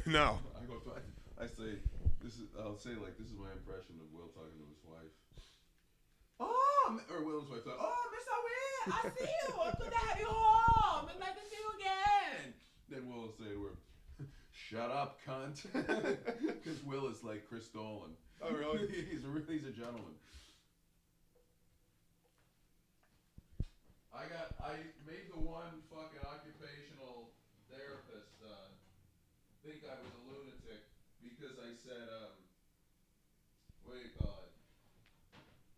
No. I'll say like this is my impression of Will talking to his wife. Oh, or Will's wife. Oh, Mr. Will, I see you. I'm good to have you home. It's nice to see you again. Then Will will say to her, "Shut up, cunt," because Will is like Chris Dolan. Oh, really? He's a gentleman. I made the one fucking occupational therapist think I was a lunatic because I said, what do you call it?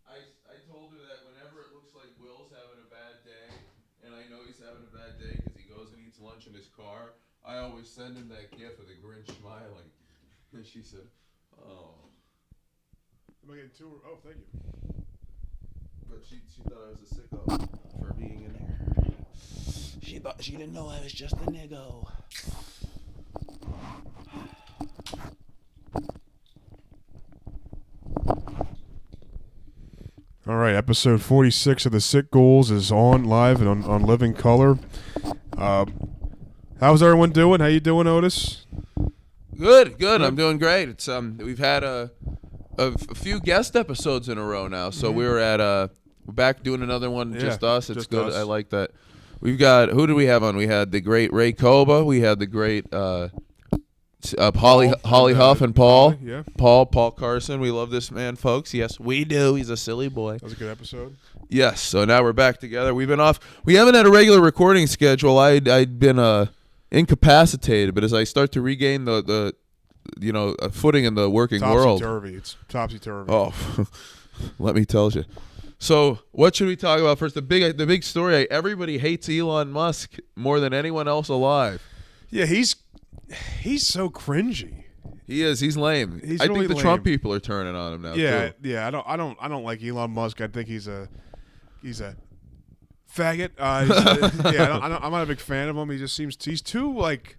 I told her that whenever it looks like Will's having a bad day, and I know he's having a bad day because he goes and eats lunch in his car, I always send him that gif of the Grinch smiling. And she said, "Oh." Am I getting too? Oh, thank you. But she thought I was a sicko for being in here. She didn't know I was just a niggo. All right, episode 46 of the Sick Ghouls is on live and on Living Color. How's everyone doing? How you doing, Otis? Good. I'm doing great. It's we've had a few guest episodes in a row now, so we're back doing another one. Just us. It's just good. us. I like that. We've got, who do we have on? We had the great Ray Koba. We had the great Holly Huff and Paul. Yeah. Paul Carson. We love this man, folks. Yes, we do. He's a silly boy. That was a good episode. Yes. So now we're back together. We've been off. We haven't had a regular recording schedule. I'd been incapacitated, but as I start to regain the footing in the working world. Topsy-turvy. It's topsy-turvy. Oh, let me tell you. So what should we talk about first? The big story. Everybody hates Elon Musk more than anyone else alive. Yeah, he's so cringy. He is. He's lame. He's I really think the lame. Trump people are turning on him now. Yeah, too. yeah. I don't like Elon Musk. I think he's a faggot. I'm not a big fan of him. He just seems he's too like.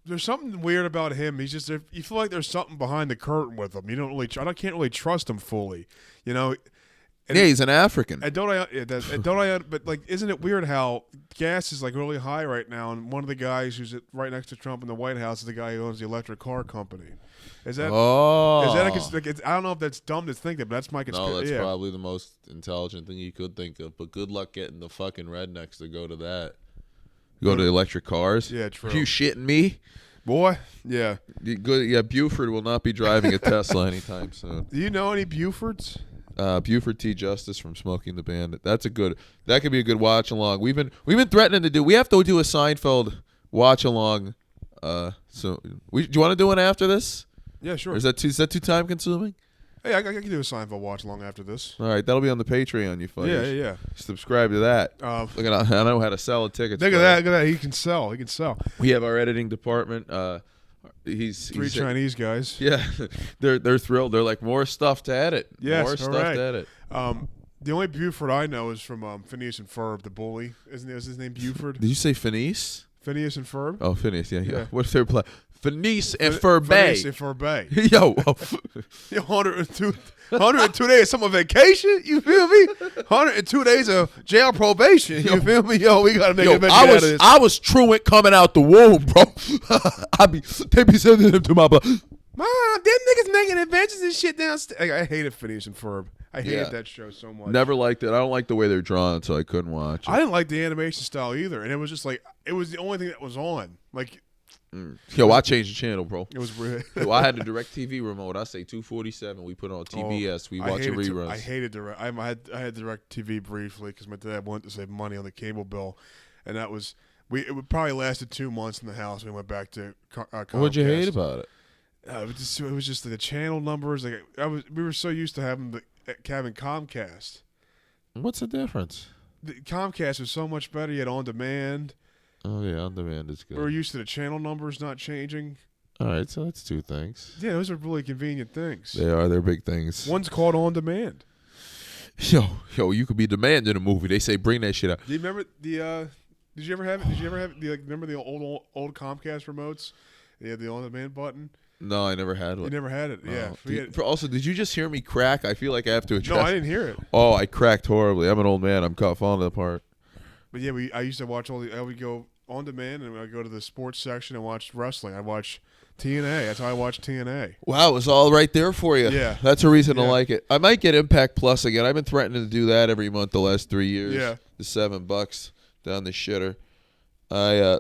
There's something weird about him. He's just you feel like there's something behind the curtain with him. You don't really. I can't really trust him fully. You know. And he's an African. But like, isn't it weird how gas is like really high right now? And one of the guys who's right next to Trump in the White House is the guy who owns the electric car company. Is that? Oh. Is that? I don't know if that's dumb to think that, but that's my conspiracy. No, that's probably the most intelligent thing you could think of. But good luck getting the fucking rednecks to go to that. Go to electric cars. Yeah, true. Are you shitting me? Boy, yeah. Buford will not be driving a Tesla anytime soon. Do you know any Bufords? Buford T. Justice from Smoking the Bandit. That could be a good watch along. We've been threatening to do. We have to do a Seinfeld watch along. Do you want to do one after this? Yeah, sure. Or is that too time consuming? Hey, I can do a Seinfeld watch along after this. All right, that'll be on the Patreon, you fuckers. Yeah. Subscribe to that. Look at I know how to sell a ticket. Look at that. He can sell. We have our editing department. He's three Chinese guys. Yeah, they're thrilled. They're like, more stuff to edit. Yes, more stuff to edit. The only Buford I know is from Phineas and Ferb, the bully. Is his name Buford? Did you say Phineas? Phineas and Ferb? Oh, Phineas, yeah. What's their plan? Phineas and Phineas and Ferb. Yo. 102 days of summer vacation, you feel me? 102 days of jail probation, you feel me? Yo, we gotta make a venture out of this. I was truant coming out the womb, bro. They be sending him to my butt. Mom, them niggas making adventures and shit downstairs. I hated Phineas and Ferb. I hated that show so much. Never liked it. I don't like the way they're drawn, so I couldn't watch it. I didn't like the animation style either, and it was just like it was the only thing that was on. Like, yo, I changed the channel, bro. It was weird. Yo, I had the DirecTV remote. I say 247. We put it on TBS. We watch the reruns. I hated Direct. I had DirecTV briefly because my dad wanted to save money on the cable bill, and that was it probably lasted 2 months in the house. We went back to Comcast. What'd you hate about it? It was just the channel numbers. Like we were so used to having Comcast. What's the difference? The Comcast was so much better. You had on demand. Oh yeah, on demand is good. We were used to the channel numbers not changing. All right, so that's two things. Yeah, those are really convenient things. They are. They're big things. One's called on demand. Yo, you could be demanding a movie. They say bring that shit up. Do you remember the? Did you ever have it? Remember the old Comcast remotes? They had the on demand button. No, I never had one. You never had it, no. Yeah. Also, did you just hear me crack? I feel like I have to address. No, I didn't hear it. Oh, I cracked horribly. I'm an old man. I'm falling apart. But yeah, I used to watch I would go on demand, and I go to the sports section and watch wrestling. I watch TNA. That's how I watch TNA. Wow, it was all right there for you. Yeah. That's a reason to Yeah. like it. I might get Impact Plus again. I've been threatening to do that every month the last 3 years. Yeah. The $7 down the shitter. I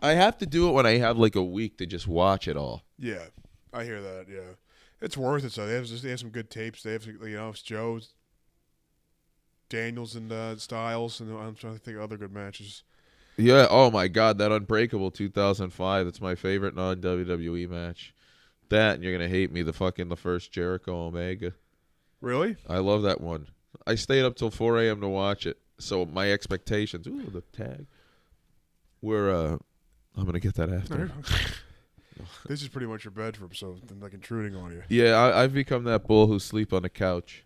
have to do it when I have like a week to just watch it all. Yeah, I hear that. Yeah, it's worth it. So they have some good tapes. They have it's Joe, Daniels, and Styles, and I'm trying to think of other good matches. Yeah. Oh my God, that Unbreakable 2005. That's my favorite non-WWE match. That, and you're gonna hate me. The first Jericho Omega. Really? I love that one. I stayed up till 4 a.m. to watch it. So my expectations. Ooh, the tag. I'm gonna get that after. This is pretty much your bedroom, so I'm like intruding on you. Yeah, I've become that bull who sleep on the couch.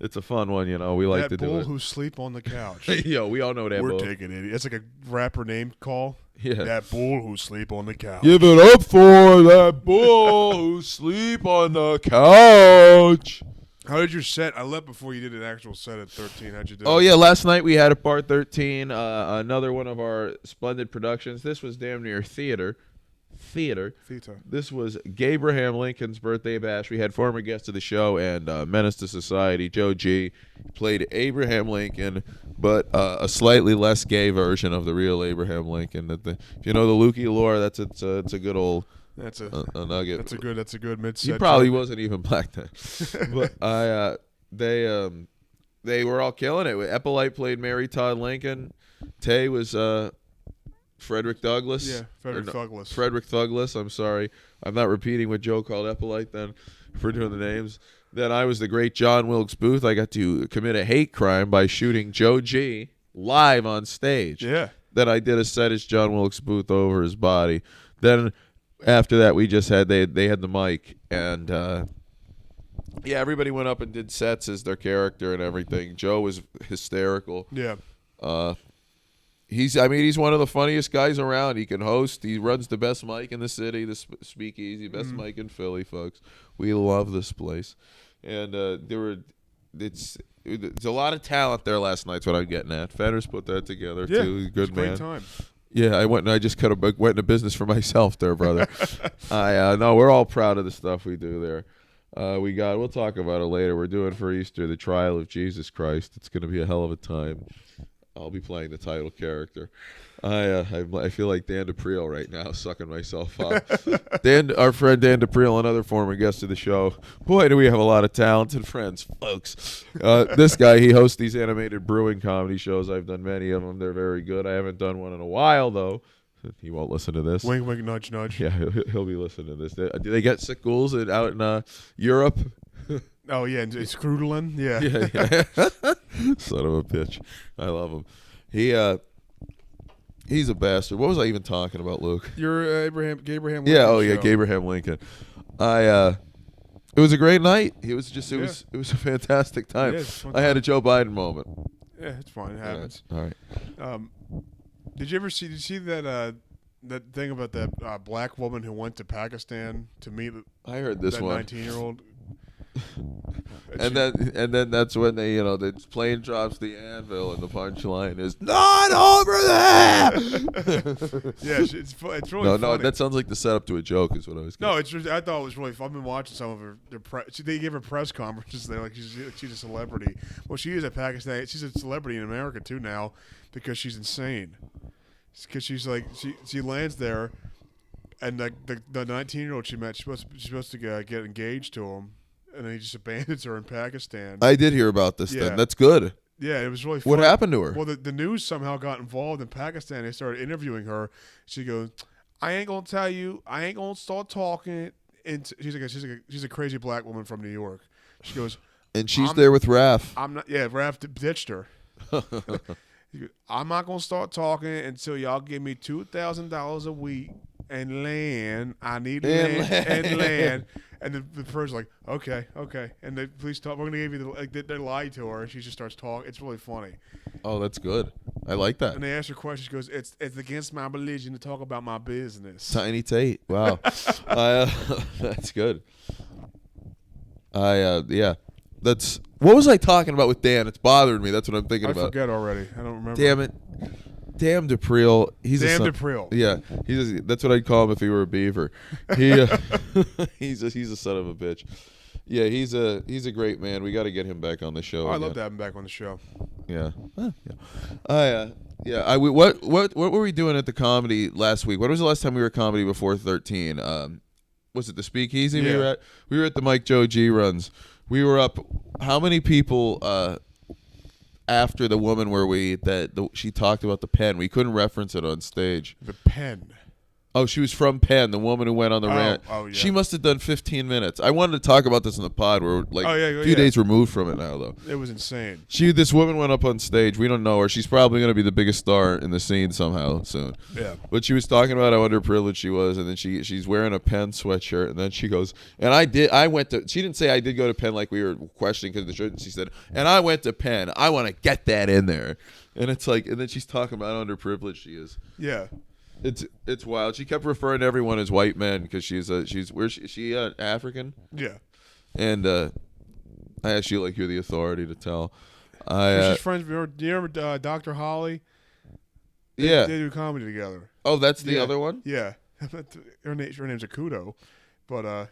It's a fun one, we like to do it. That bull who sleep on the couch. Yo, we all know that. We're bull. taking it. It's like a rapper name call. Yeah. That bull who sleep on the couch. Give it up for that bull who sleep on the couch. How did your set? I left before you did an actual set at 13. How'd you do? Oh, yeah, last night we had a Part 13, another one of our splendid productions. This was damn near theater. Theta. This was Gabraham Lincoln's birthday bash. We had former guest of the show and Menace to Society, Joe G. Played Abraham Lincoln, but a slightly less gay version of the real Abraham Lincoln. If you know the Lukey lore, it's a good old That's a nugget. That's a good mid-set. He probably joke. wasn't even black then. But they were all killing it. Eppolite played Mary Todd Lincoln. Tay was Frederick Douglass. Yeah, Douglass. Frederick Douglass. I'm sorry. I'm not repeating what Joe called Eppolite then for doing the names. Then I was the great John Wilkes Booth. I got to commit a hate crime by shooting Joe G live on stage. Yeah. Then I did a set as John Wilkes Booth over his body. Then after that, we just had they had the mic, and everybody went up and did sets as their character and everything. Joe was hysterical. Yeah. He's one of the funniest guys around. He can host. He runs the best mic in the city, the Speakeasy, best mic in Philly, folks. We love this place, and there's a lot of talent there last night's what I'm getting at. Fenner's put that together too. He's a good man. Great time. Yeah, I went and I just went into business for myself there, brother. No, we're all proud of the stuff we do there. We'll talk about it later. We're doing for Easter the trial of Jesus Christ. It's going to be a hell of a time. I'll be playing the title character. I feel like Dan DePriel right now, sucking myself up. Our friend Dan DePriel, another former guest of the show. Boy, do we have a lot of talented friends, folks. This guy, he hosts these animated brewing comedy shows. I've done many of them. They're very good. I haven't done one in a while, though. He won't listen to this. Wink, wink, nudge, nudge. Yeah, he'll be listening to this. Do they get sick ghouls out in Europe? Oh, yeah, and it's Crudelin. Yeah. Yeah. Son of a bitch. I love him. He's a bastard. What was I even talking about, Luke? You're Gabraham Lincoln. Yeah, show. Gabraham Lincoln. It was a great night. It was a fantastic time. Yeah, it's a fun I had a Joe Biden moment. Yeah, it's fine. It happens. All right. Did you see that that thing about that black woman who went to Pakistan to meet I heard this that one. 19-year-old? And then that's when the plane drops the anvil and the punchline is not over there. Yeah, it's really no, funny. that sounds like the setup to a joke. Is what I was. No, I thought it was really fun. I've been watching some of her. They give her press conferences. They're like she's a celebrity. Well, she is a Pakistan. She's a celebrity in America too now because she's insane. Because she's like she lands there, and the 19-year-old she met, she's supposed to get engaged to him. And then he just abandons her in Pakistan. I did hear about this thing. That's good. Yeah, it was really funny. What happened to her? Well, the news somehow got involved in Pakistan. They started interviewing her. She goes, "I ain't gonna tell you. I ain't gonna start talking." And she's a crazy black woman from New York. She goes, and she's there with Raph. I'm not. Yeah, Raph ditched her. He goes, I'm not gonna start talking until y'all give me $2,000 a week and land. I need land. And the person's like, okay. And the police talk. We're gonna give you they lied to her, and she just starts talking. It's really funny. Oh, that's good. I like that. And they ask her questions. She goes, "It's against my religion to talk about my business." Tiny Tate. Wow. That's good. Yeah. That's what was I talking about with Dan? It's bothering me. That's what I'm thinking I about. forget already. I don't remember. Damn it. Damn DePriel. He's Damn a son. DePriel. Yeah, that's what I'd call him if he were a beaver. He he's a son of a bitch. Yeah, he's a great man. We got to get him back on the show. Oh, I again. love to have him back on the show. Yeah. What were we doing at the comedy last week? When was the last time we were at comedy before 13? Was it the Speakeasy we Yeah. were at? We were at the Mike Joe G runs. We were up. How many people after the woman she talked about the pen? We couldn't reference it on stage. The pen. Oh, she was from Penn, the woman who went on the rant. Oh, yeah. She must have done 15 minutes. I wanted to talk about this in the pod. We're a few days removed from it now, though. It was insane. This woman went up on stage. We don't know her. She's probably going to be the biggest star in the scene somehow soon. Yeah. But she was talking about how underprivileged she was, and then she's wearing a Penn sweatshirt, and then she goes, she didn't say I did go to Penn like we were questioning because of the shirt. She said, and I went to Penn. I want to get that in there. And it's like, and then she's talking about how underprivileged she is. Yeah. It's wild. She kept referring to everyone as white men because she's African? Yeah. And I actually like you're the authority to tell. She's friends. Do you remember Dr. Holly? Yeah. They do comedy together. Oh, that's the other one? Yeah. her name's Akudo, but I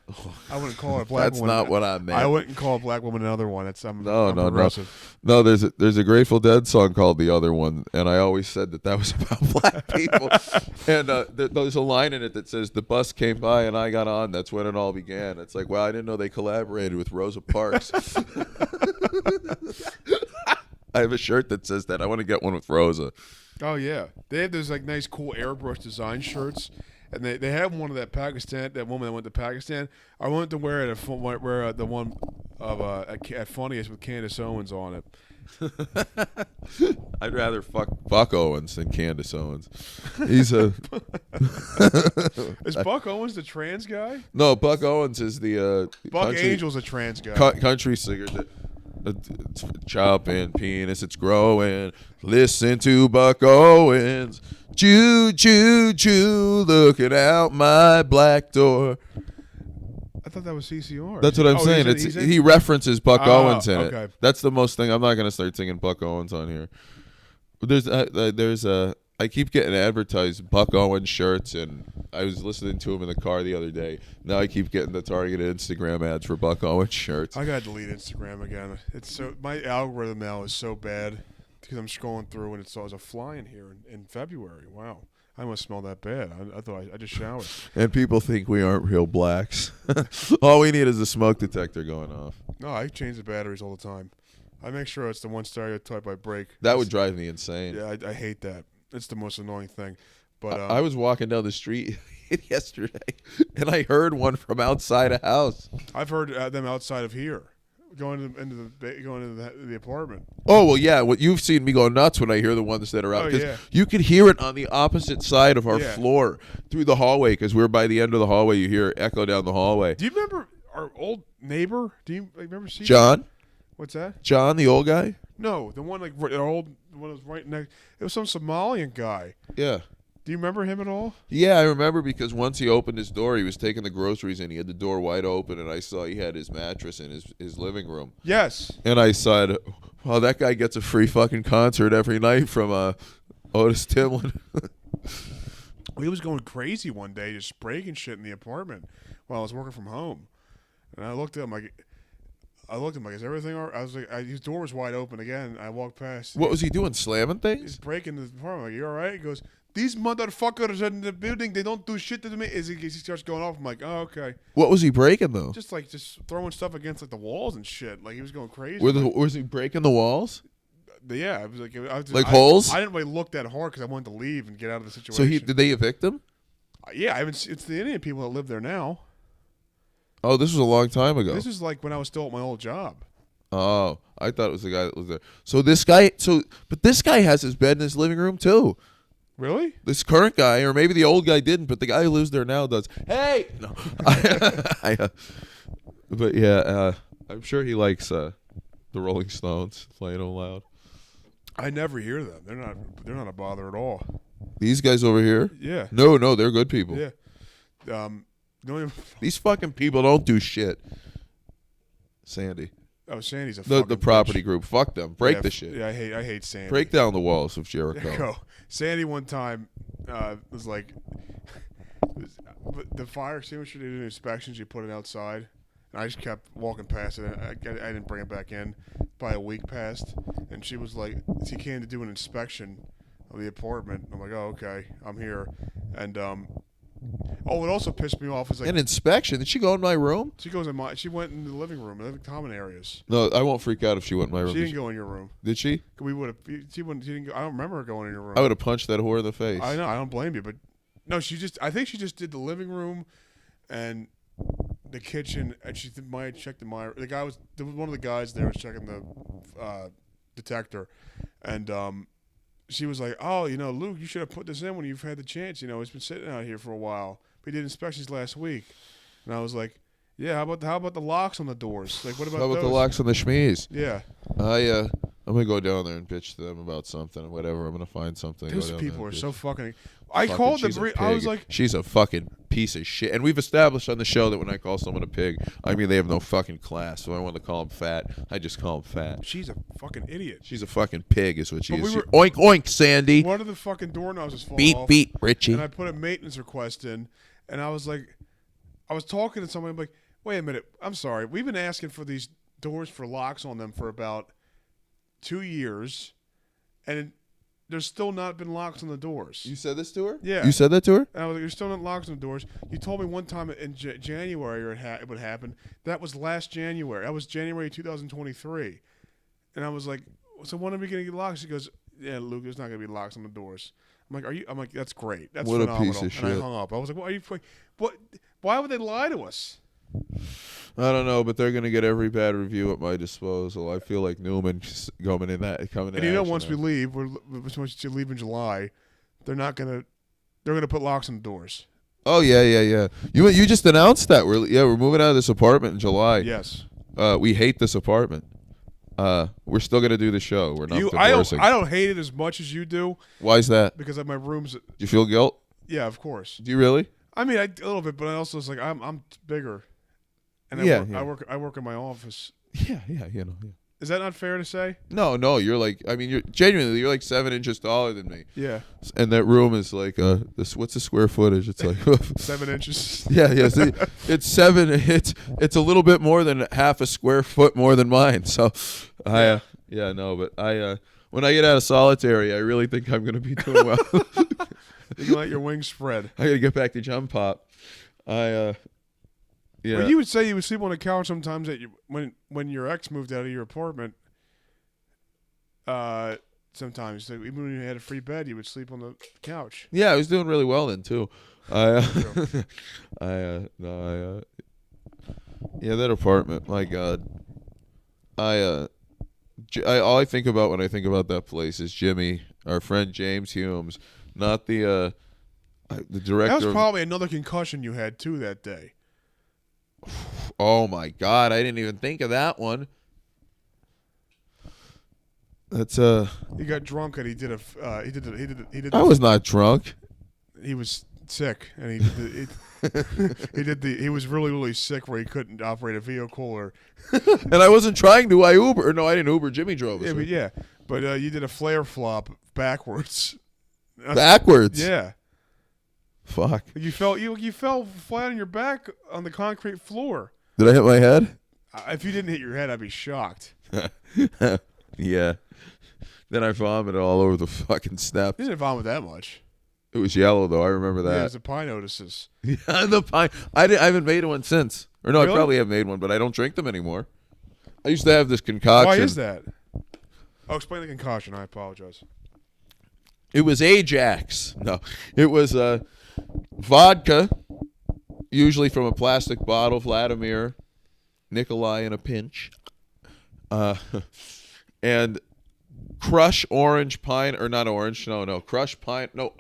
wouldn't call her a black That's woman. not what I meant. I wouldn't call a black woman another one. I'm No. progressive. No, there's a Grateful Dead song called The Other One, and I always said that was about black people. And there's a line in it that says, the bus came by and I got on. That's when it all began. It's like, well, I didn't know they collaborated with Rosa Parks. I have a shirt that says that. I want to get one with Rosa. Oh, yeah. They have those like nice, cool airbrush design shirts. And they have one of that woman that went to Pakistan. I wanted to wear it the one of at Funniest with Candace Owens on it. I'd rather fuck Buck Owens than Candace Owens. He's a Is Buck Owens the trans guy? No, Buck Owens is the Buck Angel's a trans guy. Country singer. It's chopping penis, it's growing. Listen to Buck Owens. Choo, choo, choo, looking out my black door. I thought that was CCR. That's what I'm saying. He references Buck Owens in okay. it. That's the most thing. I'm not going to start singing Buck Owens on here. I keep getting advertised Buck Owens shirts, and I was listening to him in the car the other day. Now I keep getting the targeted Instagram ads for Buck Owens shirts. I gotta delete Instagram again. My algorithm now is so bad because I'm scrolling through and it says a fly in here in February. Wow, I must smell that bad. I thought I just showered. And people think we aren't real blacks. All we need is a smoke detector going off. No, I change the batteries all the time. I make sure it's the one stereotype I break. That would drive me insane. Yeah, I hate that. It's the most annoying thing. But I was walking down the street yesterday, and I heard one from outside a house. I've heard them outside of here, going into the apartment. Oh well, yeah. What you've seen me go nuts when I hear the ones that are out. Oh, 'cause yeah. You could hear it on the opposite side of our Yeah. floor through the hallway because we're by the end of the hallway. You hear it echo down the hallway. Do you remember our old neighbor? Do you remember seeing John, What's that? John, the old guy. No, the one the old one was right next. It was some Somalian guy. Yeah. Do you remember him at all? Yeah, I remember because once he opened his door, he was taking the groceries in. He had the door wide open, and I saw he had his mattress in his living room. Yes. And I said, well, that guy gets a free fucking concert every night from Otis Timlin. He was going crazy one day, just breaking shit in the apartment while I was working from home. And I looked at him like, is everything all right? I was like, his door was wide open again. I walked past. What was he doing, slamming He's things? breaking the apartment. I'm like, you all right? He goes, these motherfuckers in the building, they don't do shit to me. He starts going off. I'm like, oh, okay. What was he breaking, though? Just throwing stuff against like the walls and shit. Like he was going crazy. Was he breaking the walls? Yeah, I was Like holes? I didn't really look that hard because I wanted to leave and get out of the situation. So did they evict him? Yeah, I haven't. It's the Indian people that live there now. Oh, this was a long time ago. This is like when I was still at my old job. Oh, I thought it was the guy that was there. So this guy has his bed in his living room too. Really? This current guy, or maybe the old guy didn't, but the guy who lives there now does. Hey, no, but yeah, I'm sure he likes the Rolling Stones playing them loud. I never hear them. They're not a bother at all. These guys over here? Yeah. No, they're good people. Yeah. Don't even, These fucking people don't do shit. Sandy. Oh, Sandy's a The fucking property bitch. group. Fuck them. Break Yeah, the shit. Yeah, I hate Sandy. Break down the walls of Jericho. Go. Sandy one time was like, the fire extinguisher did an inspection. She put it outside, and I just kept walking past it. I didn't bring it back in. By a week passed, and she was like, she came to do an inspection of the apartment. I'm like, oh, okay, I'm here. And it also pissed me off is like An inspection? Did she go in my room? she went in the living room, the common areas. No, I won't freak out if she went in my room. She didn't go in your room. Did she? We would have. She didn't go. I don't remember her going in your room. I would have punched that whore in the face. I know. I don't blame you, but no, I think she just did the living room, and the kitchen, and she might have checked one of the guys there was checking the detector, and she was like, "Oh, Luke, you should have put this in when you've had the chance. It's been sitting out here for a while. We did inspections last week," and I was like, "Yeah, how about the locks on the doors? Like, what about How about those? the locks on the schmees? Yeah, I'm gonna go down there and bitch to them about something, whatever. I'm gonna find something. those go down people there are and so bitch. fucking." I called She's a I was pig. like, she's a fucking piece of shit. And we've established on the show that when I call someone a pig, I mean they have no fucking class. So I want to call them fat. I just call them fat. "She's a fucking idiot." She's a fucking pig, is what she But is. we were- Oink oink, Sandy. One of the fucking doorknobs was falling Beat off. beat, Richie. And I put a maintenance request in, and I was talking to somebody, I'm like, wait a minute, I'm sorry. We've been asking for these doors for locks on them for about 2 years, and there's still not been locks on the doors. You said this to her? Yeah. You said that to her? And I was like, there's still not locks on the doors. You told me one time in January it would happen. That was last January. That was January 2023. And I was like, so when are we going to get locks? She goes, yeah, Luke, there's not going to be locks on the doors. I'm like, that's great. That's What a phenomenal. piece of and shit. I hung up. I was like, why would they lie to us? I don't know, but they're gonna get every bad review at my disposal. I feel like Newman's coming in. And once we leave, once you leave in July, they're gonna put locks on the doors. Oh yeah. You just announced that we're moving out of this apartment in July. Yes. We hate this apartment. We're still gonna do the show. We're not divorcing. I don't hate it as much as you do Why is that? because of my rooms. Do you feel guilt? Yeah, of course. Do you really? I mean, a little bit, but I also was like, I'm bigger, and I work in my office. Yeah. Is that not fair to say? No. You're like, I mean, you're like 7 inches taller than me. Yeah. And that room is like what's the square footage? It's like 7 inches. Yeah. See, it's 7. It's a little bit more than half a square foot more than mine. So, but when I get out of solitary, I really think I'm gonna be doing well. You can let your wings spread. I gotta get back to jump pop. Yeah. But you would say you would sleep on the couch sometimes when your ex moved out of your apartment. Sometimes even when you had a free bed, you would sleep on the couch. Yeah, I was doing really well then too. Yeah, that apartment. My God, all I think about when I think about that place is Jimmy, our friend James Humes, not the director. That was probably another concussion you had too that day. Oh my God, I didn't even think of that one. That's He got drunk and he did. I was not drunk. He was sick and he was really, really sick where he couldn't operate a vehicle or. And I wasn't trying to. I Uber. No, I didn't Uber. Jimmy drove us. But you did a flare flop backwards. Backwards. Yeah. Fuck. You fell flat on your back on the concrete floor. Did I hit my head? If you didn't hit your head, I'd be shocked. Yeah. Then I vomited all over the fucking steps. You didn't vomit that much. It was yellow though. I remember that. Yeah, it's the pie notices. Yeah, the pine. I haven't made one since. Or no, Really? I probably have made one, but I don't drink them anymore. I used to have this concoction. Why is that? Oh, explain the concoction. I apologize. It was Ajax. No, it was vodka, usually from a plastic bottle. Vladimir, Nikolai in a pinch, and crush orange pine or not orange. No, crush pine. No,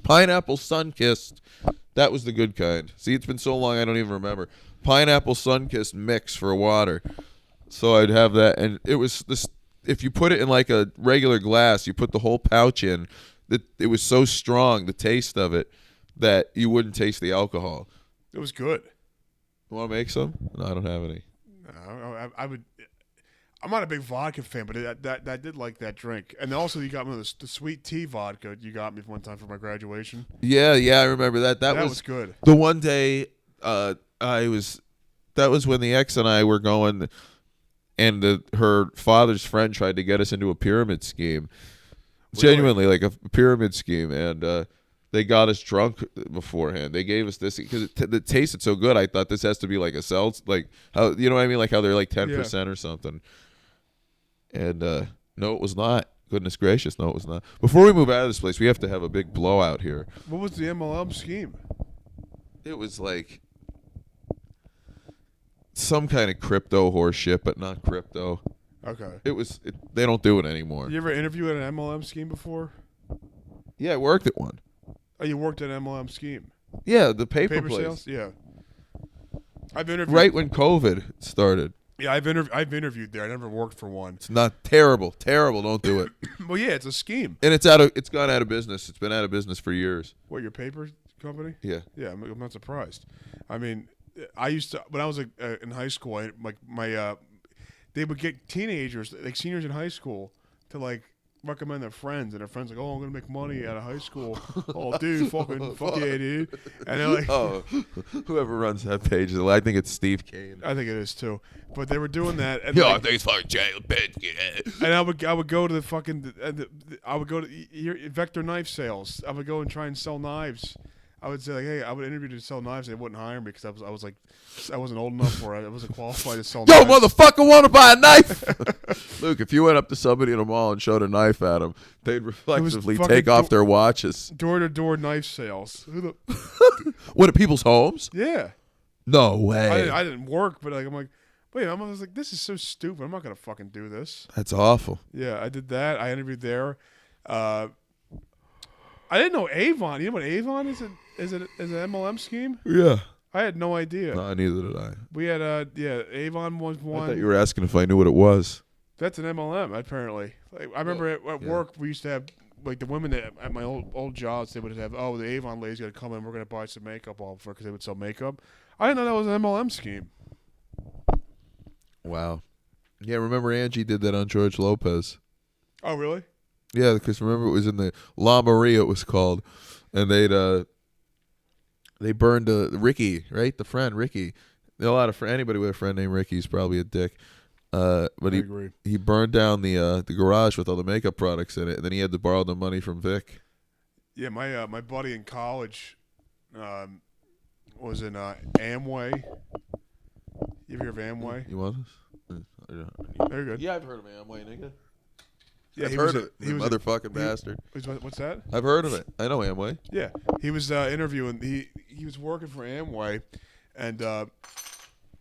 pineapple Sunkissed. That was the good kind. See, it's been so long I don't even remember. Pineapple Sunkissed mix for water. So I'd have that, and it was this. If you put it in like a regular glass, you put the whole pouch in. It was so strong, the taste of it, that you wouldn't taste the alcohol. It was good. You want to make some? No, I don't have any. No, I'm not a big vodka fan, but I did like that drink. And also, you got me the sweet tea vodka. You got me one time for my graduation. Yeah, I remember that. That was good. The one day, that was when the ex and I were going, and her father's friend tried to get us into a pyramid scheme. Genuinely, like a pyramid scheme, and they got us drunk beforehand. They gave us this because it tasted so good. I thought this has to be like a seltzer, like how, you know what I mean, like how they're like 10% or something. And no, it was not. Goodness gracious, no, it was not. Before we move out of this place, we have to have a big blowout here. What was the MLM scheme? It was like some kind of crypto horse shit, but not crypto. Okay. They don't do it anymore. You ever interviewed at an MLM scheme before? Yeah, I worked at one. Oh, you worked at an MLM scheme? Yeah, the paper place. Sales? Yeah. I've interviewed right when COVID started. Yeah, I've interviewed there. I never worked for one. It's not terrible. Don't do it. Well, yeah, it's a scheme. And it's gone out of business. It's been out of business for years. What, your paper company? Yeah. Yeah, I'm not surprised. I mean, I used to, when I was in high school, they would get teenagers, like seniors in high school, to like recommend their friends, and their friends like, oh, I'm gonna make money out of high school. Oh, dude, fuck yeah, dude. And they're like, oh, whoever runs that page, I think it's Steve Kane. I think it is too. But they were doing that. And I think it's fucking jail, bitch. And I would go to the fucking, I would go to Vector knife sales. I would go and try and sell knives. I would say like, hey, I would interview to sell knives. They wouldn't hire me because I wasn't old enough for it. I wasn't qualified to sell. Yo, knives. motherfucker, want to buy a knife? Luke, if you went up to somebody in a mall and showed a knife at them, they'd reflexively take off their watches. Door-to-door knife sales. What, at people's homes? Yeah. No way. I didn't work, but like I'm like, wait, I was like, this is so stupid. I'm not gonna fucking do this. That's awful. Yeah, I did that. I interviewed there. I didn't know Avon. You know what Avon is? Is it an MLM scheme? Yeah. I had no idea. No, neither did I. We had Avon was one. I thought you were asking if I knew what it was. That's an MLM apparently. Like, I remember at work we used to have like the women at my old jobs. They would have the Avon lady's gonna come in. We're gonna buy some makeup off her because they would sell makeup. I didn't know that was an MLM scheme. Wow. Yeah, remember Angie did that on George Lopez. Oh really? Yeah, because remember it was in the La Maria, it was called, and they burned Ricky, right? The friend Ricky. A lot of anybody with a friend named Ricky is probably a dick. But I agree. He burned down the garage with all the makeup products in it, and then he had to borrow the money from Vic. Yeah, my buddy in college was in Amway. You ever hear of Amway? You want this? Very good. Yeah, I've heard of Amway, nigga. Yeah, I've heard of it. You motherfucking bastard. What's that? I've heard of it. I know Amway. Yeah, he was interviewing. He was working for Amway, and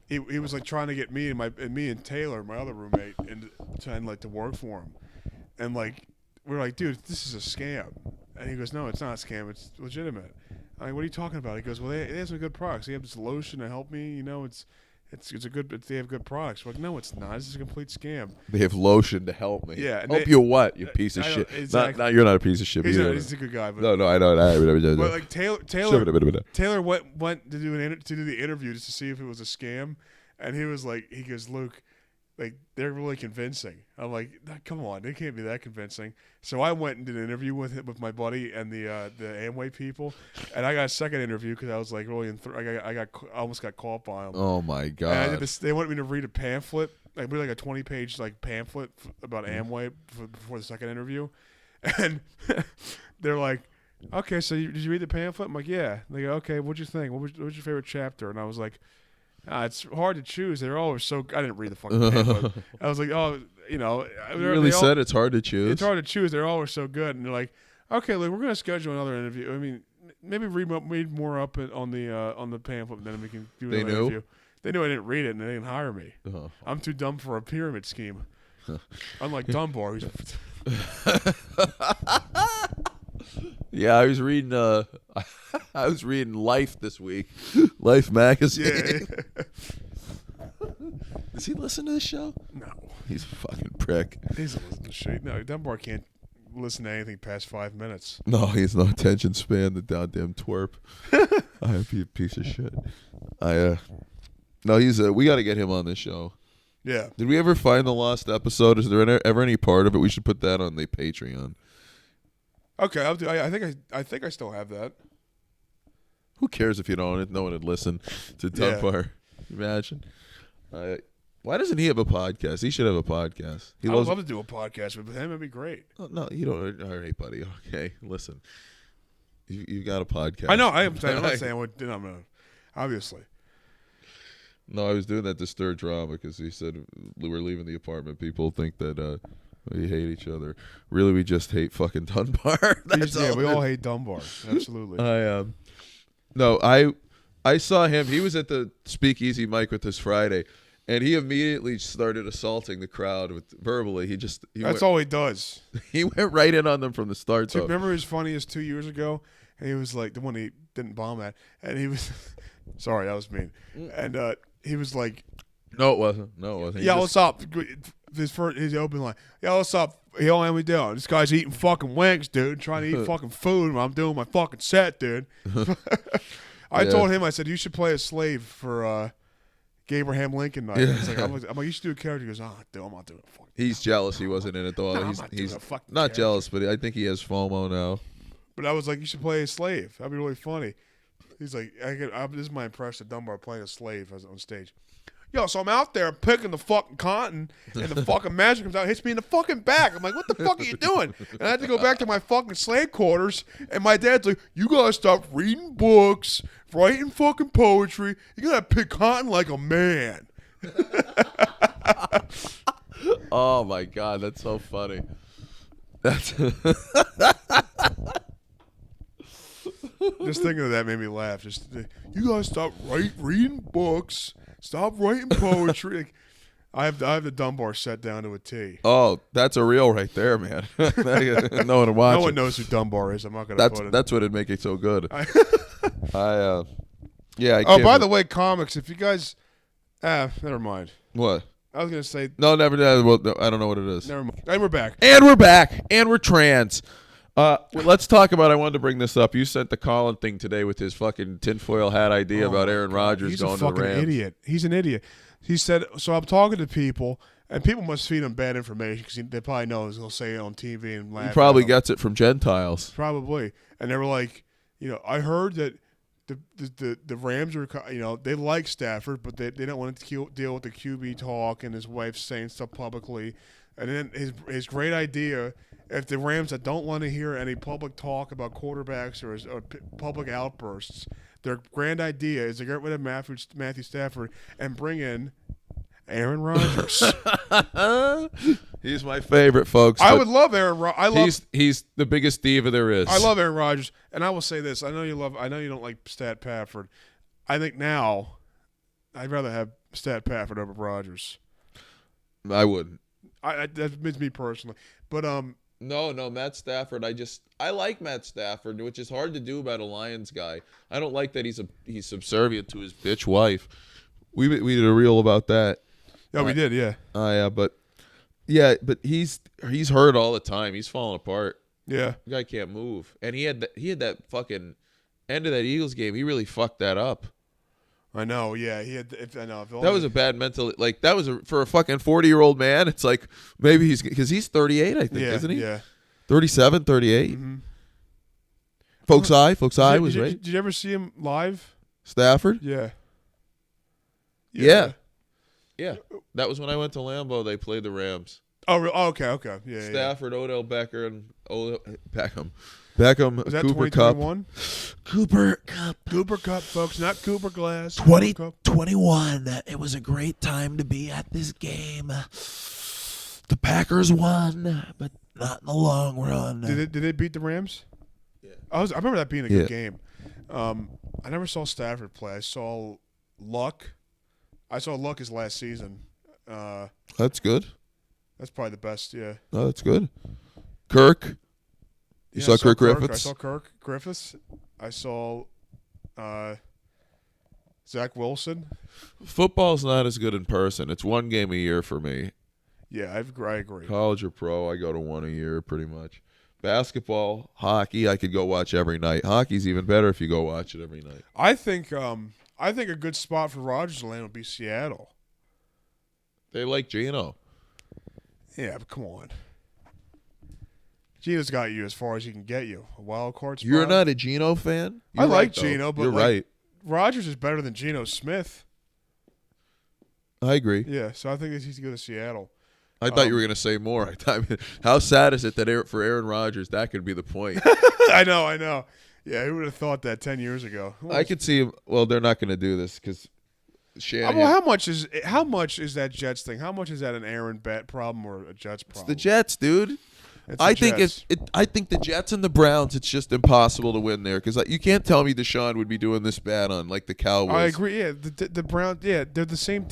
he was like trying to get me and Taylor, my other roommate, and trying like to work for him, and like we're like, dude, this is a scam, and he goes, no, it's not a scam, it's legitimate. I'm like, what are you talking about? He goes, well, they have some good products. They have this lotion to help me, you know, they have good products. We're like, no, it's not. This is a complete scam. They have lotion to help me. Yeah. Help you what, you piece of shit? Exactly. Not you're not a piece of shit. He's a good guy. But No, I know. But like Taylor went to do the interview just to see if it was a scam, and he goes, Luke, like they're really convincing. I'm like, come on, they can't be that convincing. So I went and did an interview with my buddy and the Amway people, and I got a second interview because I was like really I almost got caught by them. Oh my god! And I did this, they wanted me to read a pamphlet, like a 20-page pamphlet about Amway before the second interview, and they're like, okay, so did you read the pamphlet? I'm like, yeah. And they go, okay, what'd you think? What was your favorite chapter? And I was like, it's hard to choose. They're all so. I didn't read the fucking pamphlet. I was like, oh, you know. You really said it's hard to choose. It's hard to choose. They're all so good, and they're like, okay, look, we're gonna schedule another interview. I mean, maybe read more up on the pamphlet, and then we can do another interview. They knew I didn't read it, and they didn't hire me. I'm too dumb for a pyramid scheme. Unlike Dunbar, who's yeah, I was reading. I was reading Life this week, Life magazine. Yeah. Does he listen to this show? No, he's a fucking prick. He doesn't listen to shit. No, Dunbar can't listen to anything past 5 minutes. No, he's no attention span. The goddamn twerp. I be a piece of shit. No, he's we got to get him on this show. Yeah. Did we ever find the lost episode? Is there ever any part of it? We should put that on the Patreon. Okay, I'll do. I think I still have that. Who cares if you don't? No one would listen to Dunbar. Imagine. Why doesn't he have a podcast? He should have a podcast. I would love to do a podcast with him. It'd be great. Oh, no, you don't. All right, buddy. Okay, listen. You got a podcast. I know. I'm not saying what. No, obviously. No, I was doing that to stir drama because he said we're leaving the apartment. People think that we hate each other. Really, we just hate fucking Dunbar. We all hate Dunbar. Absolutely. I saw him. He was at the Speakeasy Mike with us Friday, and he immediately started assaulting the crowd verbally. That's all he does. He went right in on them from the start. Do you remember his funniest 2 years ago? And he was like the one he didn't bomb at, and he was sorry, that was mean. And he was like, "No, it wasn't. Yeah, what's up?" His open line. Yeah, what's up? Yo, how we doing? This guy's eating fucking wings, dude. Trying to eat fucking food while I'm doing my fucking set, dude. I told him, I said, you should play a slave for Abraham Lincoln night. Yeah. I'm like, you should do a character. He goes, dude, I'm not doing a fucking. He's jealous he wasn't in it though. He's not jealous, but I think he has FOMO now. But I was like, you should play a slave. That'd be really funny. He's like, this is my impression of Dunbar playing a slave on stage. Yo, so I'm out there picking the fucking cotton, and the fucking magic comes out, hits me in the fucking back. I'm like, what the fuck are you doing? And I had to go back to my fucking slave quarters, and my dad's like, you gotta stop reading books, writing fucking poetry. You gotta pick cotton like a man. Oh my God, that's so funny. That's just thinking of that made me laugh. Just you gotta stop reading books. Stop writing poetry. Like, I have the Dunbar set down to a T. Oh, that's a reel right there, man. No one to watch. No one knows who Dunbar is. I'm not gonna put it. That's what would make it so good. I by the way, comics. If you guys, never mind. What? I was gonna say. No, never. Well, no, I don't know what it is. Never mind. And we're back. And we're trans. Let's talk about. I wanted to bring this up. You sent the Colin thing today with his fucking tinfoil hat idea about Aaron Rodgers going to the Rams. He's a fucking idiot. He's an idiot. He said. So I'm talking to people, and people must feed him bad information because they probably know he'll say it on TV and laugh. He probably gets it from Gentiles. Probably, and they were like, I heard that the Rams are, they like Stafford, but they don't want to deal with the QB talk and his wife saying stuff publicly, and then his great idea. If the Rams that don't want to hear any public talk about quarterbacks or public outbursts, their grand idea is to get rid of Matthew Stafford and bring in Aaron Rodgers. He's my favorite, folks. I would love Aaron Rodgers. He's the biggest diva there is. I love Aaron Rodgers, and I will say this: I know you don't like Stat Pafford. I think now, I'd rather have Stat Pafford over Rodgers. I wouldn't. That's me personally, but No, Matt Stafford. I like Matt Stafford, which is hard to do about a Lions guy. I don't like that he's subservient to his bitch wife. We did a reel about that. Yeah, we did. Yeah. But he's hurt all the time. He's falling apart. Yeah. The guy can't move, and he had that fucking end of that Eagles game. He really fucked that up. I know, yeah. He had. I know. That was a bad mental. Like that was for a fucking 40-year-old man. It's like maybe because he's 38, I think, isn't he? Yeah. 37, 38. Mm-hmm. Folks Eye was right. Did you ever see him live? Stafford? Yeah. Yeah. That was when I went to Lambeau. They played the Rams. Oh, okay. Yeah. Stafford, Odell Beckham. Beckham, was that Cooper 2021? Cooper Cup, folks, not Cooper Glass. 2021. It was a great time to be at this game. The Packers won, but not in the long run. Did they beat the Rams? Yeah. I remember that being a good game. I never saw Stafford play. I saw Luck. I saw Luck his last season. That's good. That's probably the best. Yeah. Oh, that's good. Kirk. You saw Kirk Griffiths? I saw Kirk Griffiths. I saw Zach Wilson. Football's not as good in person. It's one game a year for me. Yeah, I agree. College or pro, I go to one a year pretty much. Basketball, hockey, I could go watch every night. Hockey's even better if you go watch it every night. I think a good spot for Rodgers to land would be Seattle. They like Geno. Yeah, but come on. Geno's got you as far as he can get you. A wild card spot. You're not a Geno fan? I You're like right, though. Geno, but you're right. Rodgers is better than Geno Smith. I agree. Yeah, so I think that he's to go to Seattle. I thought you were going to say more. I mean, how sad is it that for Aaron Rodgers, that could be the point? I know. Yeah, who would have thought that 10 years ago? I could see him. Well, they're not going to do this because Shanahan. Well, how much is that Jets thing? How much is that an Aaron bet problem or a Jets problem? It's the Jets, dude. It's the I think Jets. I think the Jets and the Browns. It's just impossible to win there because you can't tell me Deshaun would be doing this bad on like the Cowboys. I agree. Yeah, the Browns. Yeah, they're the same.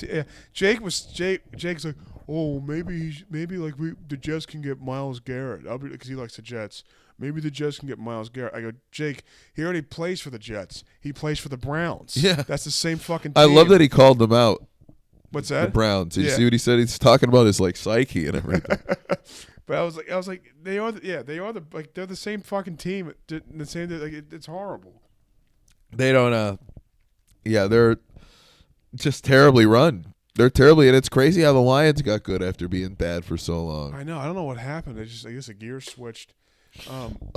Jake's like, oh, maybe like the Jets can get Myles Garrett. Because he likes the Jets. Maybe the Jets can get Myles Garrett. I go, Jake, he already plays for the Jets. He plays for the Browns. Yeah. That's the same fucking team. I love that he called them out. What's The that? Browns. Did you Yeah. see what he said? He's talking about his like psyche and everything. But I was like, they're the same fucking team. The same, it's horrible. They don't. They're just terribly run. They're terribly, and it's crazy how the Lions got good after being bad for so long. I know. I don't know what happened. I guess a gear switched.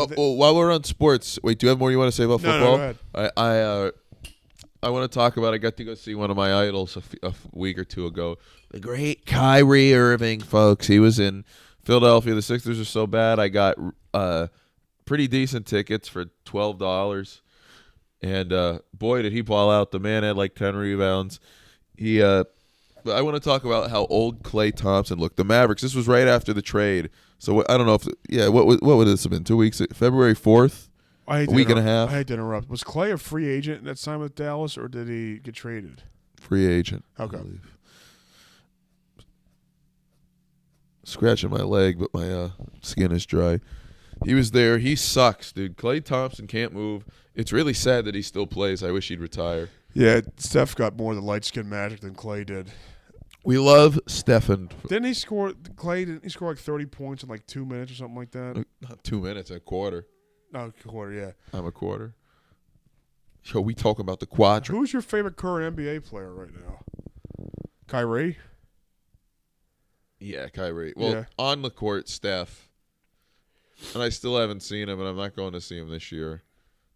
While we're on sports, wait, do you have more you want to say about No, football? go ahead. I want to talk about. I got to go see one of my idols a week or two ago. The great Kyrie Irving, folks. He was in Philadelphia. The Sixers are so bad. I got pretty decent tickets for $12, and boy, did he ball out. The man had like 10 rebounds. But I want to talk about how old Klay Thompson looked. The Mavericks. This was right after the trade. So I don't know if what would this have been? 2 weeks? February 4th. A week and a half. I hate to interrupt. Was Clay a free agent that time with Dallas, or did he get traded? Free agent. Okay. I believe. Scratching my leg, but my skin is dry. He was there. He sucks, dude. Klay Thompson can't move. It's really sad that he still plays. I wish he'd retire. Yeah, Steph got more of the light skin magic than Clay did. We love Stephen. Didn't he score? Clay didn't he score like 30 points in like 2 minutes or something like that? Not 2 minutes, a quarter. No, quarter. Yeah. I'm a quarter. So we talking about the quadrant. Who's your favorite current NBA player right now? Kyrie. Yeah, Kyrie. Well, Yeah. on the court, Steph. And I still haven't seen him, and I'm not going to see him this year.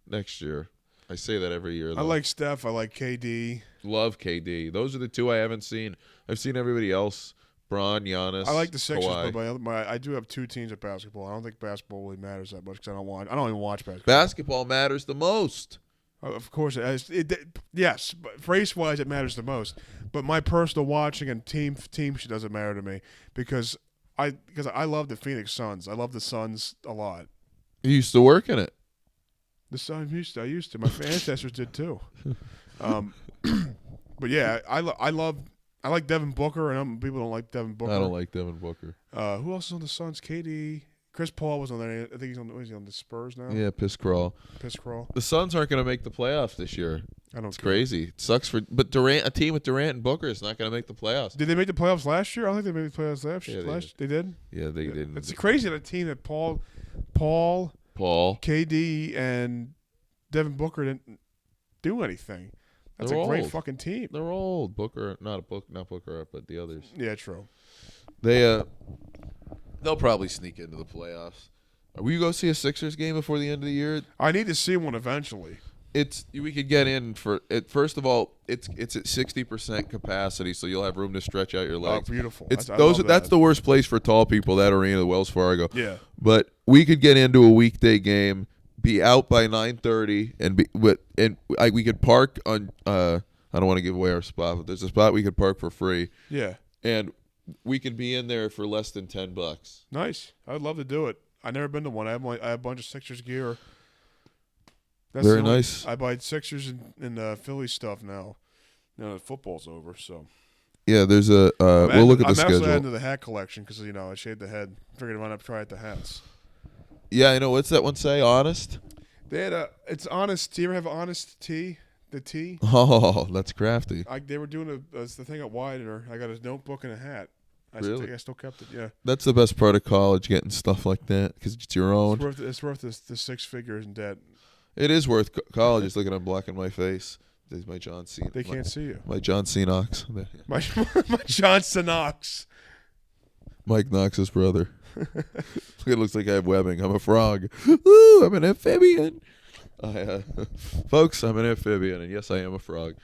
Next year. I say that every year, though. I like Steph. I like KD. Love KD. Those are the two I haven't seen. I've seen everybody else. Bron, Giannis, I like the Sixers, Kawhi. but I do have two teams at basketball. I don't think basketball really matters that much because I don't even watch basketball. Basketball matters the most. Of course, yes, but race-wise, it matters the most. But my personal watching and team shit doesn't matter to me because I love the Phoenix Suns. I love the Suns a lot. You used to work in it. The Suns I used to. My ancestors did too. But yeah, I like Devin Booker, and people don't like Devin Booker. I don't like Devin Booker. Who else is on the Suns? KD. Chris Paul was on there. I think he's on. Is he on the Spurs now? Yeah, piss crawl. Piss crawl. The Suns aren't going to make the playoffs this year. I don't. It's care. crazy. It sucks but a team with Durant and Booker is not going to make the playoffs. Did they make the playoffs last year? I don't think they made the playoffs last year. Yeah, They did. Yeah, they didn't. It's crazy that a team that Paul, KD, and Devin Booker didn't do anything. That's They're a great old. fucking team. They're old. Booker, not Booker, but the others. Yeah, true. They'll probably sneak into the playoffs. Will you go see a Sixers game before the end of the year? I need to see one eventually. We could get in for it. First of all, it's at 60% capacity, so you'll have room to stretch out your Oh, legs. beautiful. It's I love that's that. the worst place for tall people. That arena, the Wells Fargo. Yeah. But we could get into a weekday game, be out by 9:30, we could park on. I don't want to give away our spot, but there's a spot we could park for free, Yeah. and we could be in there for less than $10. Nice. I'd love to do it. I've never been to one. I have a bunch of Sixers gear. Very nice. I buy Sixers and Philly stuff now. Now that football's over, so. Yeah, there's a. We'll look at the I'm schedule. actually adding to the hat collection because I shaved the head. Figured why not try out the hats. Yeah, I know. What's that one say? Honest. They had it's honest. Do you ever have honest tea? The tea. Oh, that's crafty. They were doing the thing at Widener. I got a notebook and a hat. Really? I still kept it. Yeah. That's the best part of college, getting stuff like that because it's your own. It's worth the 6 figures in debt. It is worth college. Just looking at black in my face. There's my John Cena. They can't see you. My John Cenox. My Johnson Knox. Mike Knox's brother. It looks like I have webbing. I'm a frog. Ooh, I'm an amphibian. Folks, I'm an amphibian, and yes, I am a frog.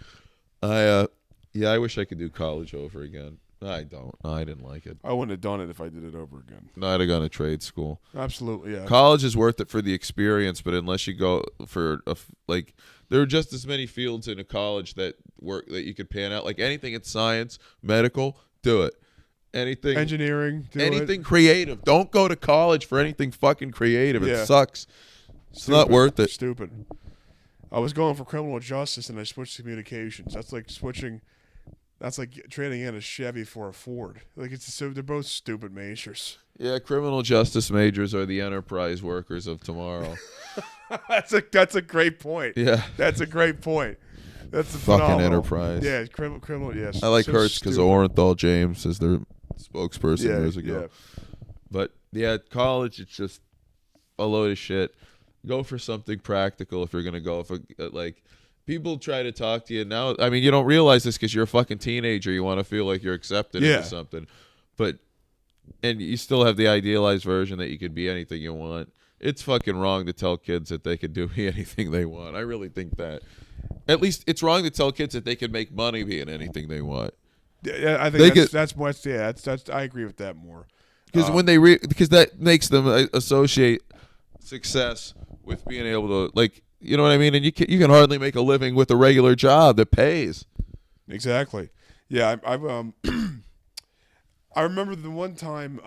I wish I could do college over again. I don't. No, I didn't like it. I wouldn't have done it if I did it over again. No, I'd have gone to trade school. Absolutely, yeah. College is worth it for the experience, but unless you go for there are just as many fields in a college that you could pan out. Like anything in science, medical, do it. Anything engineering, anything creative. Don't go to college for anything fucking creative. Yeah. It sucks. It's not worth it. Stupid. I was going for criminal justice and I switched to communications. That's like switching. That's like trading in a Chevy for a Ford. Like they're both stupid majors. Yeah, criminal justice majors are the enterprise workers of tomorrow. That's a great point. Yeah, that's a great point. That's a fucking phenomenal. Enterprise. Yeah, criminal. Yes. I like so Hertz because Orenthal James is their spokesperson years ago. Yeah. But yeah, college it's just a load of shit. Go for something practical if you're gonna go. Like people try to talk to you now. I mean, you don't realize this because you're a fucking teenager. You want to feel like you're accepted into something, and you still have the idealized version that you could be anything you want. It's fucking wrong to tell kids that they could do anything they want. I really think that. At least it's wrong to tell kids that they can make money being anything they want. Yeah, I think that's I agree with that more. Because when because that makes them associate success with being able to, like, you know what I mean? And you can hardly make a living with a regular job that pays. Exactly. Yeah, I remember the one time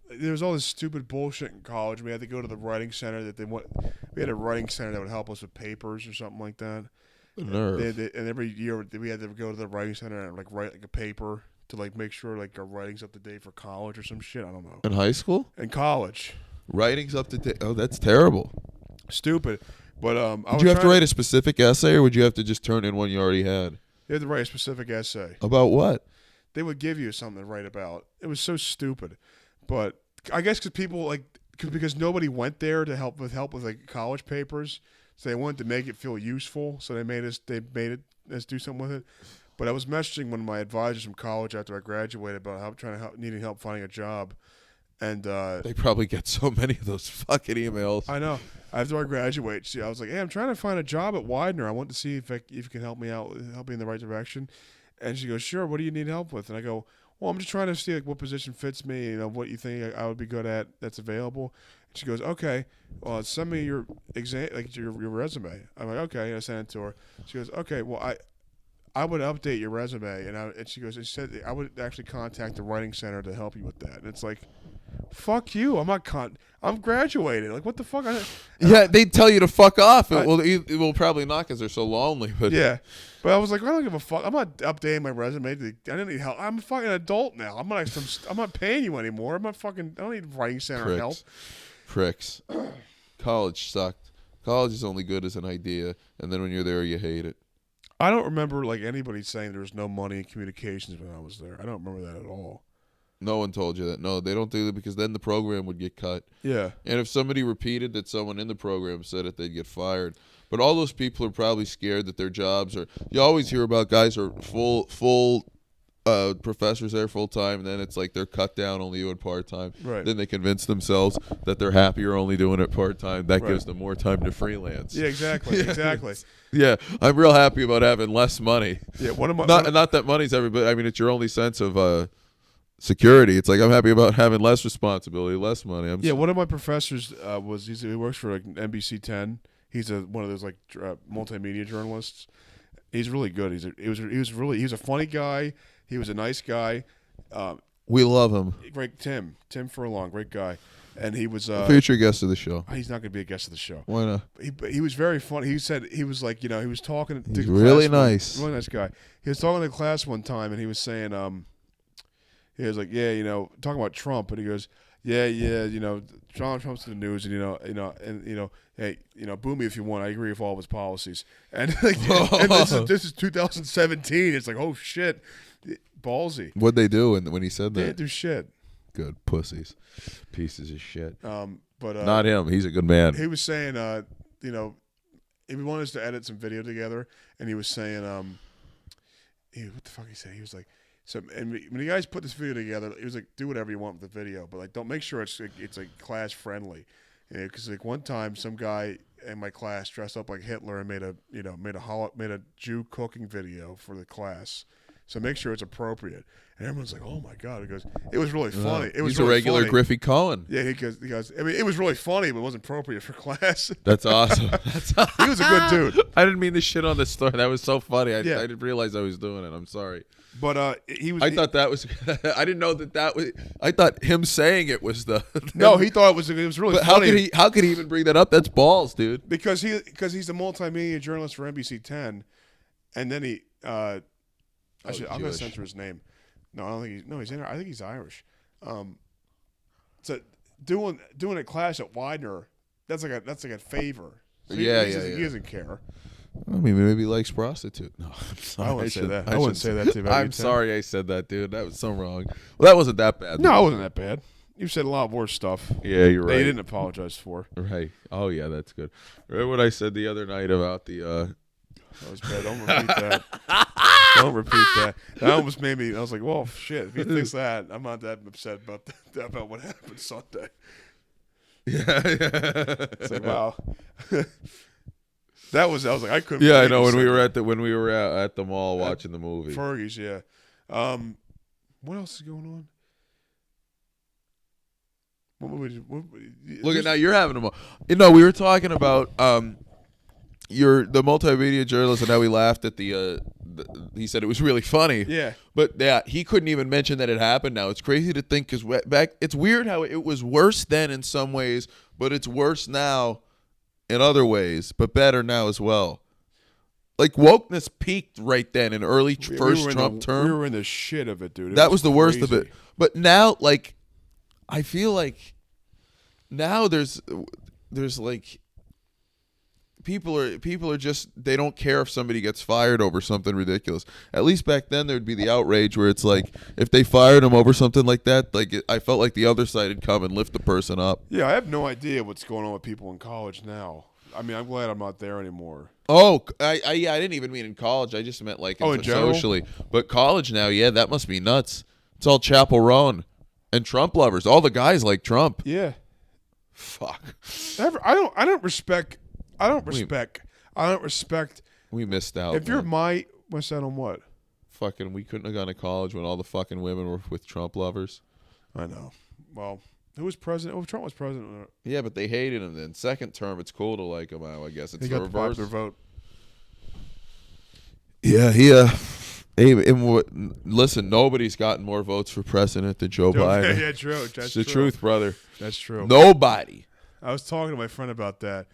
there was all this stupid bullshit in college. We had to go to the writing center we had a writing center that would help us with papers or something like that. Nerve. And every year we had to go to the writing center and like write like a paper to like make sure like our writing's up to date for college or some shit. I don't know. In high school? In college. Writing's up to date. Oh, that's terrible. Stupid. But did you have to write a specific essay, or would you have to just turn in one you already had? You had to write a specific essay. About what? They would give you something to write about. It was so stupid. But I guess because nobody went there to help with like college papers, so they wanted to make it feel useful. So they made us do something with it. But I was messaging one of my advisors from college after I graduated about needing help finding a job, and they probably get so many of those fucking emails. I know. After I graduate, I was like, "Hey, I'm trying to find a job at Widener. I want to see if you can help me out, help me in the right direction." And she goes, "Sure. What do you need help with?" And I go, "Well, I'm just trying to see like what position fits me. You know, what you think I would be good at that's available." And she goes, "Okay. Well, send me your your resume." I'm like, "Okay." And I sent it to her. She goes, "Okay. Well, I would update your resume." And she goes, "She said I would actually contact the writing center to help you with that." And it's like, fuck you. I'm graduated. Like, what the fuck? Yeah, they'd tell you to fuck off. It will probably not because they're so lonely. But yeah. But I was like, I don't give a fuck. I'm not updating my resume. I didn't need help. I'm a fucking adult now. I'm not paying you anymore. I don't need writing center help. Pricks. College sucked. College is only good as an idea, and then when you're there, you hate it. I don't remember like anybody saying there was no money in communications when I was there. I don't remember that at all. No one told you that. No, they don't do that because then the program would get cut. Yeah. And if somebody repeated that someone in the program said it, they'd get fired. But all those people are probably scared that their jobs are. You always hear about guys who are full professors there full time, and then it's like they're cut down, only doing part time. Right. Then they convince themselves that they're happier only doing it part time. That gives them more time to freelance. Yeah, exactly. Exactly. Yeah, I'm real happy about having less money. Yeah, not that money's everybody. I mean, it's your only sense of security. It's like I'm happy about having less responsibility, less money. One of my professors he works for like NBC 10. He's one of those like multimedia journalists. He's really good. He was a funny guy. He was a nice guy. We love him. Great Tim Furlong, great guy. And he was future guest of the show. He's not going to be a guest of the show. Why not? He was very funny. He said he was like, he was talking to He's really nice. Really nice guy. He was talking to class one time, and he was saying, he was like, talking about Trump, and he goes, Donald Trump's in the news, and hey, boo me if you want. I agree with all of his policies. And, this is 2017. It's like, oh shit, ballsy. What'd they do when he said that? They didn't do shit. Good pussies, pieces of shit. But not him. He's a good man. He was saying, he wanted us to edit some video together, and he was saying, what the fuck he said? He was like, so, and when you guys put this video together, he was like, do whatever you want with the video, but like, don't make sure it's like class friendly, because like one time some guy in my class dressed up like Hitler and made a Jew cooking video for the class. So make sure it's appropriate. And everyone's like, "Oh my god!" He goes, "It was really funny. It was He's really a regular funny." Griffey Cohen. Yeah, he goes. I mean, it was really funny, but it wasn't appropriate for class. That's awesome. He was a good dude. I didn't mean to shit on the story. That was so funny. I Yeah. didn't realize I was doing it. I'm sorry. But he was. I thought that was. I didn't know that was. I thought him saying it was the. No, he thought it was really But funny. how could he even bring that up? That's balls, dude. Because he's a multimedia journalist for NBC 10, and then he. I'm gonna Jewish. censor his name. No, I don't think I think he's Irish. So doing a class at Widener, that's like a favor. So he doesn't care. I mean, maybe he likes prostitute. No, I'm sorry. I wouldn't say that. I shouldn't wouldn't say that to him. I'm sorry I said that, dude. That was so wrong. Well, that wasn't that bad. No, it wasn't that bad. You've said a lot worse stuff Yeah, you're that right. you didn't apologize for. Right. Oh yeah, that's good. Remember what I said the other night about the That was bad. Don't repeat that. Don't repeat that. That almost made me. I was like, "Well, shit." If he thinks that, I'm not that upset about what happened Sunday. Yeah. It's like, wow. I was like, I couldn't. Yeah, I believe know you when said we were that. at the mall watching the movie. Fergie's, yeah. What else is going on? Look at now, you're having a we were talking about the multimedia journalist and how he laughed at he said it was really funny. Yeah. But yeah, he couldn't even mention that it happened now. It's crazy to think because back, it's weird how it was worse then in some ways, but it's worse now in other ways, but better now as well. Like wokeness peaked right then in early first Trump term. We were in the shit of it, dude. That was the worst of crazy. it. But now, like, I feel like now there's like people are just, they don't care if somebody gets fired over something ridiculous. At least back then there'd be the outrage where it's like if they fired him over something like that, like I felt like the other side had come and lift the person up. Yeah, I have no idea what's going on with people in college now. I mean, I'm glad I'm not there anymore. Oh, I didn't even mean in college. I just meant like in general? socially. But college now, yeah, that must be nuts. It's all Chapel Roan and Trump lovers. All the guys like Trump. Yeah. Fuck. I don't respect. We missed out. If you're man. what's that on what? Fucking, we couldn't have gone to college when all the fucking women were with Trump lovers. I know. Well, who was president? Oh, Trump was president. Yeah, but they hated him then. Second term, it's cool to like him now, I guess. It's He the got the reverse. popular vote. Yeah, listen, nobody's gotten more votes for president than Joe Biden. Yeah, true. That's It's the true. truth, brother. That's true. Nobody. I was talking to my friend about that,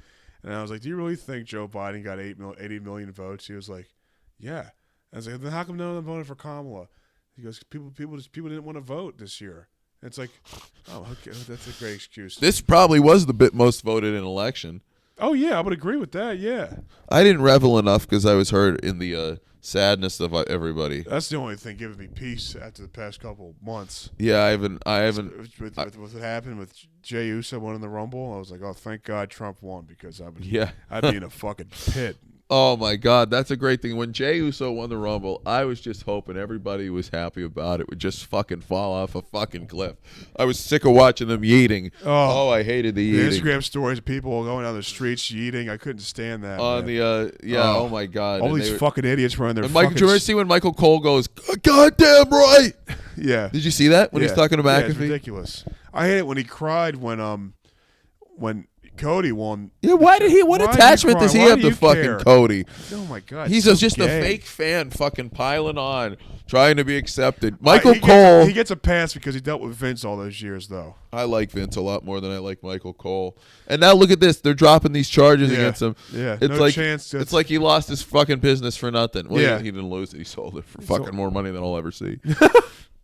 and I was like, "Do you really think Joe Biden got 80 million votes?" He was like, "Yeah." I was like, "Then how come none of them voted for Kamala?" He goes, "People didn't want to vote this year." And it's like, oh, okay, that's a great excuse. This probably was the most voted in election. Oh yeah, I would agree with that. Yeah, I didn't revel enough because I was hurt in the sadness of everybody. that's the only thing giving me peace after the past couple months. Yeah, I haven't. With what happened with Jey Uso winning the Rumble, I was like, oh, thank God Trump won because I'd be in a fucking pit. Oh my God, that's a great thing. When Jey Uso won the Rumble, I was just hoping everybody who was happy about it would just fucking fall off a fucking cliff. I was sick of watching them yeeting. Oh, I hated the The yeeting. Instagram stories of people going down the streets eating. I couldn't stand that. On man. oh my God. all And these they were- fucking idiots running their and Michael, fucking. did you ever see when Michael Cole goes, "Goddamn right"? Yeah. Did you see that when he's talking to Yeah, it's McAfee? ridiculous. I hate it when he cried when Cody won. Yeah, why did he? What Why do you attachment cry? does he Why have do to you fucking care? Cody? Oh my God, He's so just a gay. fake fan, fucking piling on, trying to be accepted. Michael He Cole. gets a pass because he dealt with Vince all those years, though. I like Vince a lot more than I like Michael Cole. And now look at this; they're dropping these charges Yeah. against him. Yeah, it's no like chance to- it's like he lost his fucking business for nothing. Well, Yeah. he didn't lose it; he sold it for sold fucking it. more money than I'll ever see.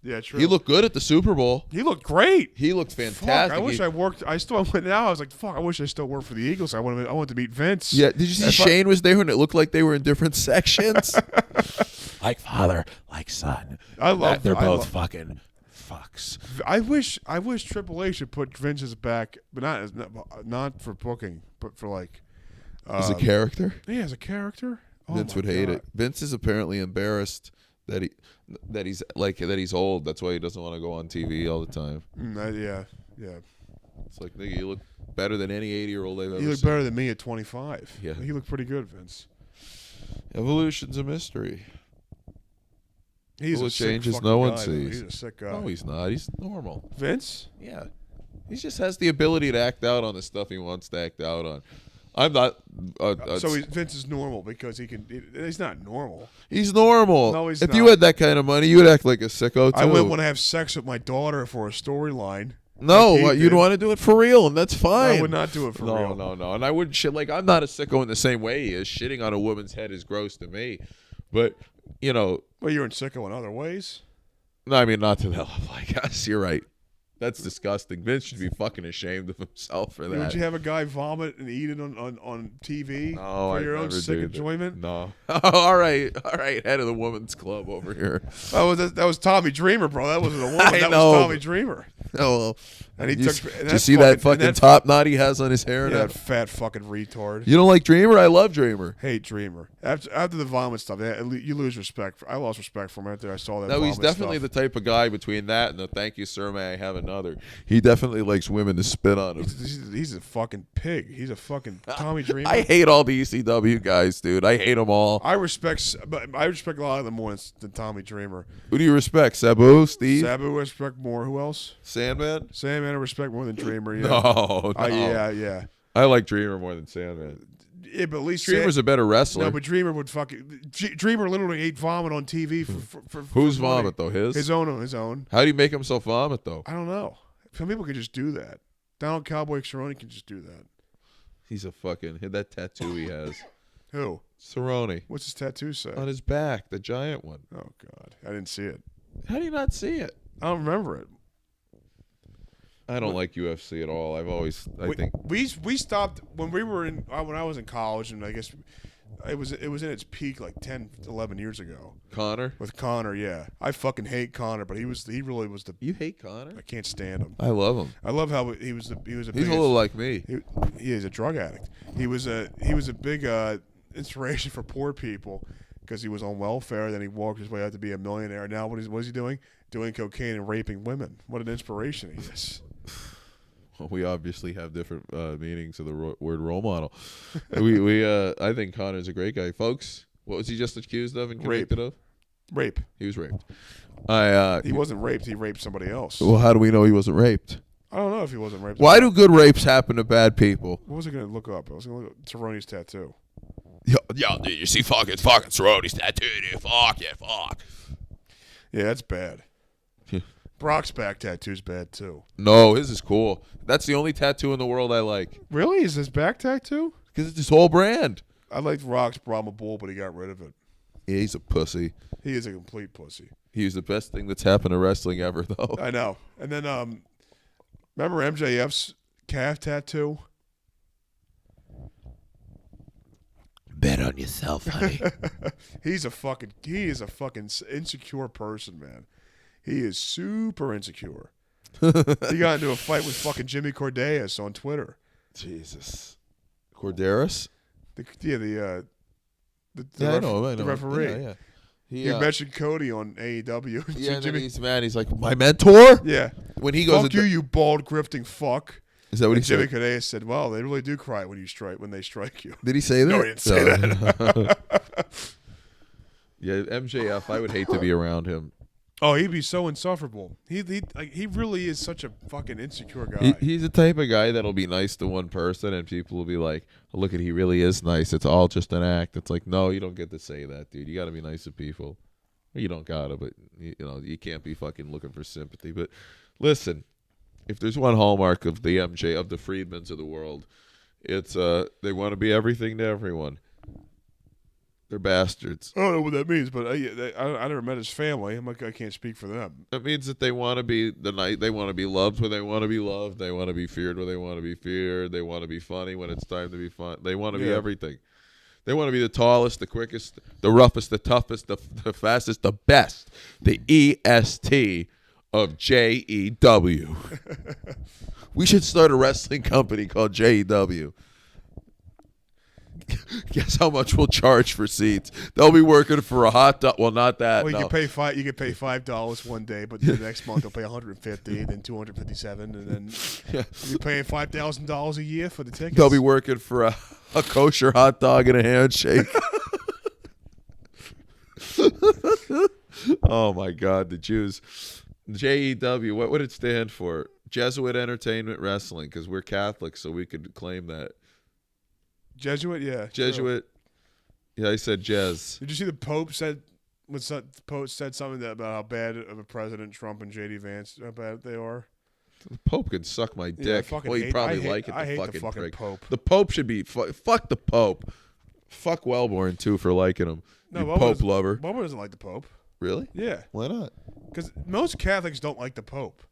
Yeah, true. He looked good at the Super Bowl. He looked great. He looked Fuck, fantastic. I wish I worked. I still went now. I was like, fuck. I wish I still worked for the Eagles. I wanted to meet Vince. Yeah, did you see Shane was there and it looked like they were in different sections? Like father, like son. I love. They're I both love- fucking fucks. I wish Triple H should put Vince's back, but not for booking, but for like. As a character, Yeah, as a character. Oh Vince my would hate God. it. Vince is apparently embarrassed that he's old. That's why he doesn't want to go on TV all the time. Yeah. It's like, nigga, you look better than any 80-year-old I've ever seen. You look better than me at 25. Yeah. You look pretty good, Vince. Evolution's a mystery. He's Full a of sick changes fucking no one guy, though. sees. He's a sick guy. No, he's not. He's normal. Vince? Yeah. He just has the ability to act out on the stuff he wants to act out on. I'm not. Vince is normal because he's not normal. He's normal. No, he's if not. you had that kind of money, you would act like a sicko too. I wouldn't want to have sex with my daughter for a storyline. No, like you'd want to do it for real, and that's fine. I would not do it for real. No. And I wouldn't shit. Like, I'm not a sicko in the same way he is. Shitting on a woman's head is gross to me. But, you know. Well, you're in sicko in other ways. No, I mean, not to that level, I guess. You're right. That's disgusting. Vince should be fucking ashamed of himself for that. Would you have a guy vomit and eat it on TV for your own sick enjoyment? No. All right. Head of the women's club over here. That was Tommy Dreamer, bro. That wasn't a woman. I That know. was Tommy Dreamer. Oh, well. And he Did took. you see that fucking top knot he has on his hair? Yeah, now? that fat fucking retard. You don't like Dreamer? I love Dreamer. Hate Dreamer. After the vomit stuff, you lose respect. I lost respect for him after I saw that. No, he's vomit definitely stuff. the type of guy between that and the thank you, sir, may I have another. He definitely likes women to spit on him. He's a fucking pig. He's a fucking Tommy Dreamer. I hate all the ECW guys, dude. I hate them all. I respect a lot of them more than Tommy Dreamer. Who do you respect? Sabu, Steve, Sabu I respect more. Who else? Sandman? Sandman I respect more than Dreamer. Yeah. No. Yeah. I like Dreamer more than Sandman. Yeah, but at least Dreamer's a better wrestler. No, but Dreamer would Dreamer literally ate vomit on TV for Whose for money. vomit though? His? His own. How do you make himself vomit though? I don't know. Some people can just do that. Donald Cowboy Cerrone can just do that. He's a fucking that tattoo he has. Who? Cerrone. What's his tattoo say? On his back, the giant one. Oh God, I didn't see it. How do you not see it? I don't remember it. I don't like UFC at all. I think we stopped when we were when I was in college, and I guess it was in its peak like 10, 11 years ago. Connor. With Connor, yeah. I fucking hate Connor, but he really was the. You hate Connor? I can't stand him. I love him. I love how he was a. He's a little like me. He is a drug addict. He was a big inspiration for poor people because he was on welfare. Then he walked his way out to be a millionaire. Now what is he doing? Doing cocaine and raping women. What an inspiration he is. Well, we obviously have different meanings of the word role model. I think Connor's a great guy, folks. What was he just accused of and convicted of? Rape. He was raped. He wasn't raped. He raped somebody else. Well, how do we know he wasn't raped? I don't know if he wasn't raped. Why do good rapes happen to bad people? What was I going to look up? I was going to look up Cerrone's tattoo. Yo, dude, you see fucking Cerrone's tattoo, dude. Fuck. Yeah, that's bad. Brock's back tattoo's bad too. No, his is cool. That's the only tattoo in the world I like. Really? Is his back tattoo? Because it's his whole brand. I liked Rock's Brahma Bull, but he got rid of it. Yeah, he's a pussy. He is a complete pussy. He's the best thing that's happened to wrestling ever, though. I know. And then, remember MJF's calf tattoo? Bet on yourself, honey. He is a fucking insecure person, man. He is super insecure. He got into a fight with fucking Jimmy Cordeas on Twitter. Jesus. Corderas? The referee. Yeah. He mentioned Cody on AEW. Yeah, and then Jimmy, he's mad. He's like, my mentor? yeah. When he goes, Fuck you bald grifting fuck. Is that what he Jimmy said? Cordeas said, "Well, they really do cry when they strike you." Did he say that? No, he didn't say that. Yeah, MJF, I would hate to be around him. Oh, he'd be so insufferable. He really is such a fucking insecure guy. He's the type of guy that'll be nice to one person, and people will be like, oh, "Look at, he really is nice. It's all just an act." It's like, no, you don't get to say that, dude. You got to be nice to people. You don't gotta, but you can't be fucking looking for sympathy. But listen, if there's one hallmark of the MJ of the Friedmans of the world, it's they want to be everything to everyone. They're bastards. I don't know what that means, but I never met his family. I can't speak for them. It means that they want to be they want to be loved when they want to be loved. They want to be feared when they want to be feared. They want to be funny when it's time to be fun. They want to be everything. They want to be the tallest, the quickest, the roughest, the toughest, the fastest, the best. The EST of JEW. We should start a wrestling company called JEW. Guess how much we'll charge for seats? They'll be working for a hot dog. Well, not that. Well, you no. can pay $5 one day, but the next month they'll pay $150, and then $257, and then Yeah. you're paying $5,000 a year for the tickets. They'll be working for a kosher hot dog and a handshake. Oh my God, the Jews. JEW. What would it stand for? Jesuit Entertainment Wrestling, because we're Catholics, so we could claim that. Jesuit, yeah. Jesuit. Yeah, I said Jez. Did you see the Pope said? The Pope said something about how bad of a president Trump and JD Vance how bad they are. The Pope can suck my dick. Yeah, I fucking well, you hate- probably I hate- like it. I The hate the fucking fucking prick. Pope. The Pope should be fuck the Pope. Fuck Wellborn too for liking him. No, You Bubba Pope doesn't- lover. Bubba doesn't like the Pope. Really? Yeah, Why not? because most Catholics don't like the Pope.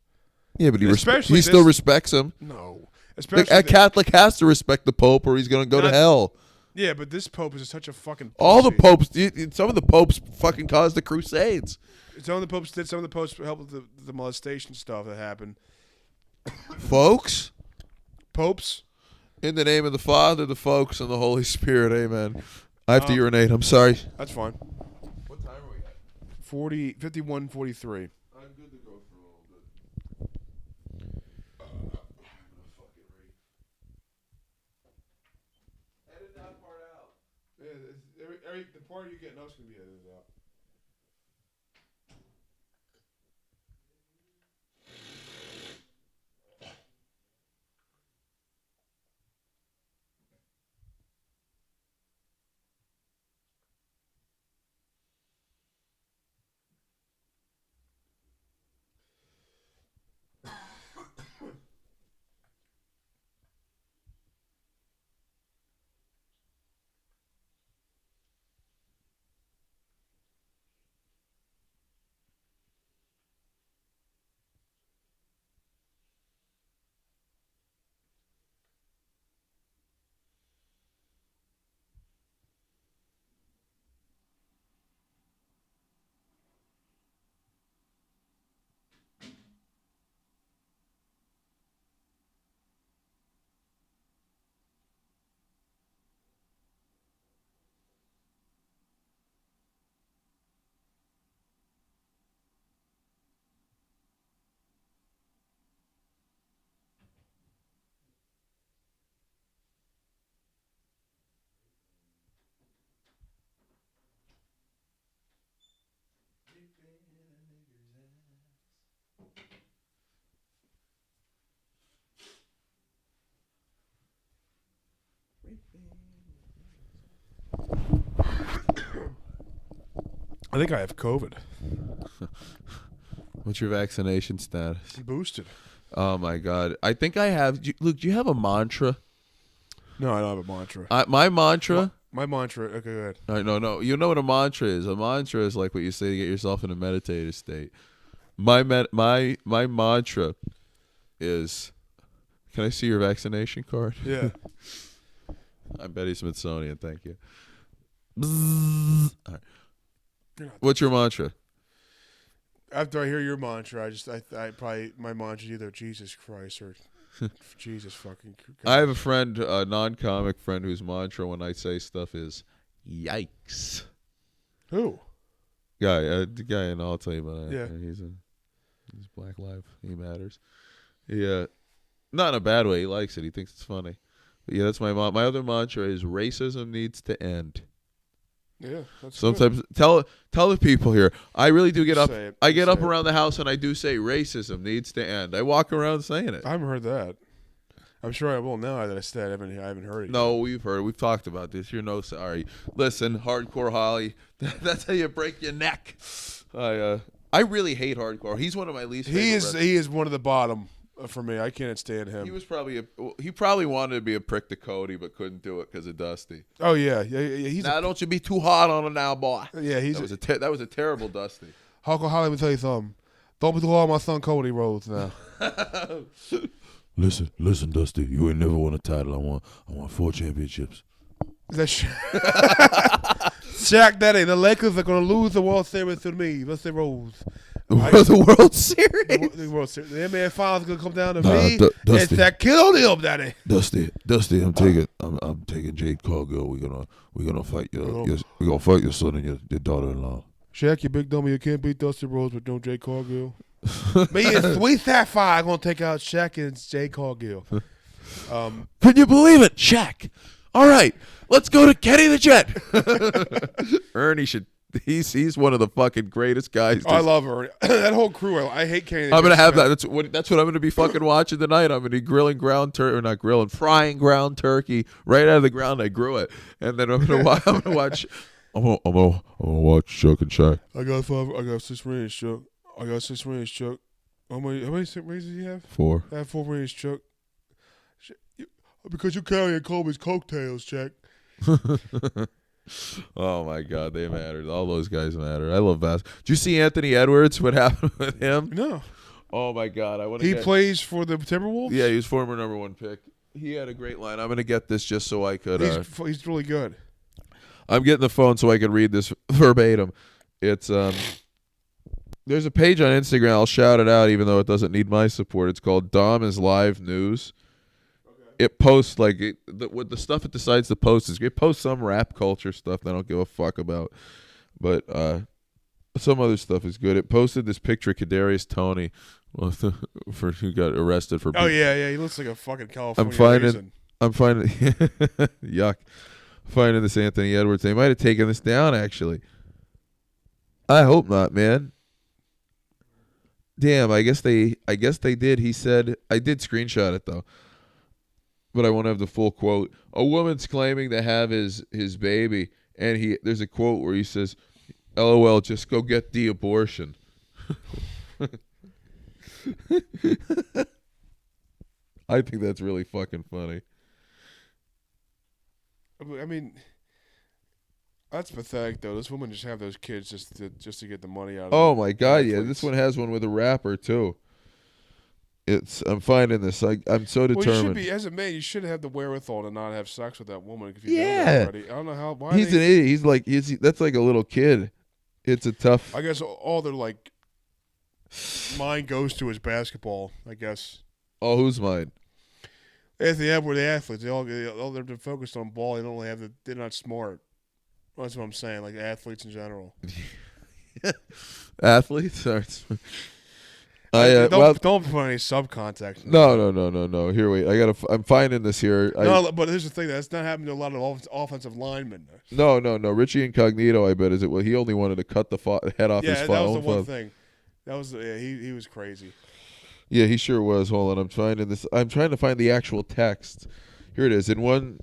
Yeah, but he Especially still this- respects him. No, especially A Catholic has to respect the Pope, or he's going to go to Not- hell. yeah, but this Pope is such a fucking. All the pussy. popes, some of the popes fucking caused the Crusades. Some of the popes did. Some of the popes helped with the molestation stuff that happened. Folks, Popes. in the name of the Father, the folks, and the Holy Spirit, amen. I have to urinate. I'm sorry. That's fine. What time are we at? 51:43. I'm good to go for a little bit. I'm gonna fucking read. Edit that part out. Yeah, the part you get now is gonna be edited out. I think I have COVID. What's your vaccination status? Boosted. Oh my God! I think I have. Luke, do you have a mantra? No, I don't have a mantra. My mantra. My mantra. Okay, go ahead. No. You know what a mantra is? A mantra is like what you say to get yourself in a meditative state. My mantra is. Can I see your vaccination card? Yeah. I'm Betty Smithsonian. Thank you. Bzzz. All right. What's your mantra? After I hear your mantra, I probably my mantra is either Jesus Christ or Jesus fucking. I have a friend, a non-comic friend, whose mantra when I say stuff is "Yikes." Who? The guy, and I'll tell you about it. Yeah. He's Black Lives. He matters. Yeah, not in a bad way. He likes it. He thinks it's funny. But yeah, that's my my other mantra is racism needs to end. Yeah. That's Sometimes tell the people here. I really do get up. Say it. I get up Say it. around the house and I do say racism needs to end. I walk around saying it. I haven't heard that. I'm sure I will now that I said I haven't heard it. No, we've heard. We've talked about this. You're no sorry. Listen, hardcore Holly. That's how you break your neck. I really hate hardcore. He's one of my least. He favorite is one of the bottom for me. I can't stand him. He probably wanted to be a prick to Cody, but couldn't do it because of Dusty. Oh yeah. He's Now don't you be too hard on him now, boy. yeah. He's That was a terrible Dusty. Uncle Holly. Let me tell you something. Don't be too hard on my son Cody Rhodes now. Listen, Dusty. You ain't never won a title. I won 4 championships. Is that Shaq Daddy? The Lakers are gonna lose the World Series to me, Mr. Rose. The World Series. The World Series. The NBA Finals gonna come down to Nah, me. It's Dusty. that kill deal, daddy. Dusty, I'm taking Jade Cargill. We're gonna fight we're gonna fight your son and your daughter-in-law. Shaq, you big dummy. You can't beat Dusty Rose, but no Jay Cargill. Me and Sweet Sapphire gonna take out Shaq and Jay Cargill. Can you believe it, Shaq? All right, let's go to Kenny the Jet. Ernie should. He's one of the fucking greatest guys. I love her. That whole crew. I hate Kenny. I'm gonna have that. That's what I'm gonna be fucking watching tonight. I'm gonna be frying ground turkey right out of the ground. I grew it, and then I'm gonna watch. I'm gonna watch Chuck and Shaq. I got 6 rings, Chuck. I got 6 rings, Chuck. How many rings does he have? 4. I have 4 rings, Chuck. Because you carrying Kobe's coattails, Chuck. Oh my God, they matter. All those guys matter. I love basketball. Did you see Anthony Edwards? What happened with him? No. Oh my God, I want to. He plays for the Timberwolves. Yeah, he was former #1 pick. He had a great line. I'm gonna get this just so I could. He's really good. I'm getting the phone so I can read this verbatim. It's there's a page on Instagram. I'll shout it out even though it doesn't need my support. It's called Dom is Live News. It posts with the stuff it decides to post is it posts some rap culture stuff that I don't give a fuck about, but some other stuff is good. It posted this picture of Kadarius Toney, for who got arrested for. Oh yeah, he looks like a fucking California I'm raisin. finding yuck. Finding this Anthony Edwards. They might have taken this down actually. I hope not, man. Damn, I guess they did. He said I did screenshot it though. But I won't have the full quote. A woman's claiming to have his baby, and there's a quote where he says, "LOL, just go get the abortion." I think that's really fucking funny. I mean, that's pathetic though. This woman just have those kids just to get the money out of. Oh my God, yeah. This one has one with a rapper too. I'm finding this. I'm so determined. Well, you should be, as a man, you should have the wherewithal to not have sex with that woman if you know Yeah. that already. I don't know how. Why He's an idiot. That's like a little kid. It's a tough. I guess all their mind goes to his basketball. I guess. Oh, who's mine? Anthony Edwards, the athletes, they're focused on ball. They don't really they're not smart. That's what I'm saying. Like athletes in general. Athletes are. Don't put any subcontext. No. Here, wait. I'm finding this here. No, but here's the thing. That's not happening to a lot of offensive linemen. No. Richie Incognito, I bet, is it? Well, he only wanted to cut the head off his phone. Yeah, that was the one thing. That was he was crazy. Yeah, he sure was. Hold on, I'm trying to find the actual text. Here it is. In one,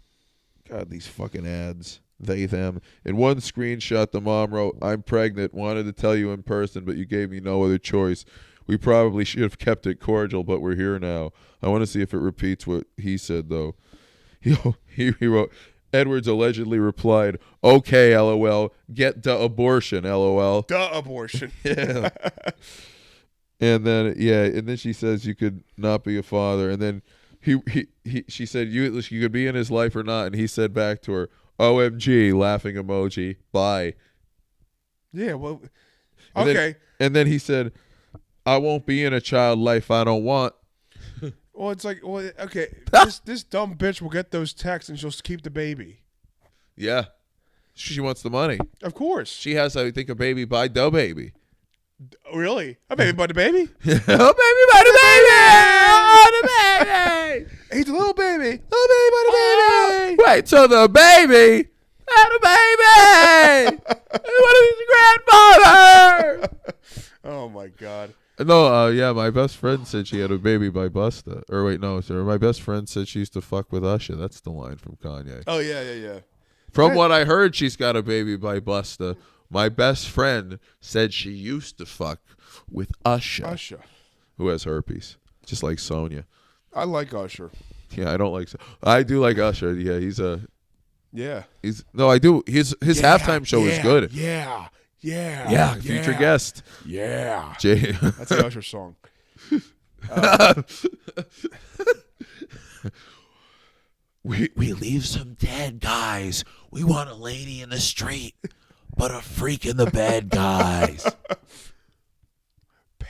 God, these fucking ads. They, them. In one screenshot, the mom wrote, "I'm pregnant. Wanted to tell you in person, but you gave me no other choice. We probably should have kept it cordial, but we're here now. I want to see if it repeats what he said, though." He wrote, Edwards allegedly replied, "Okay, LOL. Get the abortion, LOL." The abortion. Yeah. And then she says you could not be a father. And then she said you could be in his life or not. And he said back to her, "OMG," laughing emoji. Bye. Yeah, well, okay. And then he said, "I won't be in a child life I don't want." Well, it's like, well, okay, this dumb bitch will get those texts and she'll keep the baby. Yeah. She wants the money. Of course. She has, I think, a baby by the baby. Really? A baby by the baby? Oh, baby by the baby! Oh, the baby! He's a little baby. Little baby by the baby. Wait, so the baby had a baby! What is his grandfather? Oh, my God. No, yeah, my best friend said she had a baby by Busta. Or wait, no, sir. My best friend said she used to fuck with Usher. That's the line from Kanye. Oh, yeah. From what I heard, she's got a baby by Busta. My best friend said she used to fuck with Usher. Who has herpes. Just like Sonya. I like Usher. Yeah, I don't like... I do like Usher. Yeah, he's a... Yeah. No, I do. His halftime show is good. Yeah. Feature guest. Yeah. Jay. That's the Usher song. We leave some dead guys. We want a lady in the street, but a freak in the bed, guys.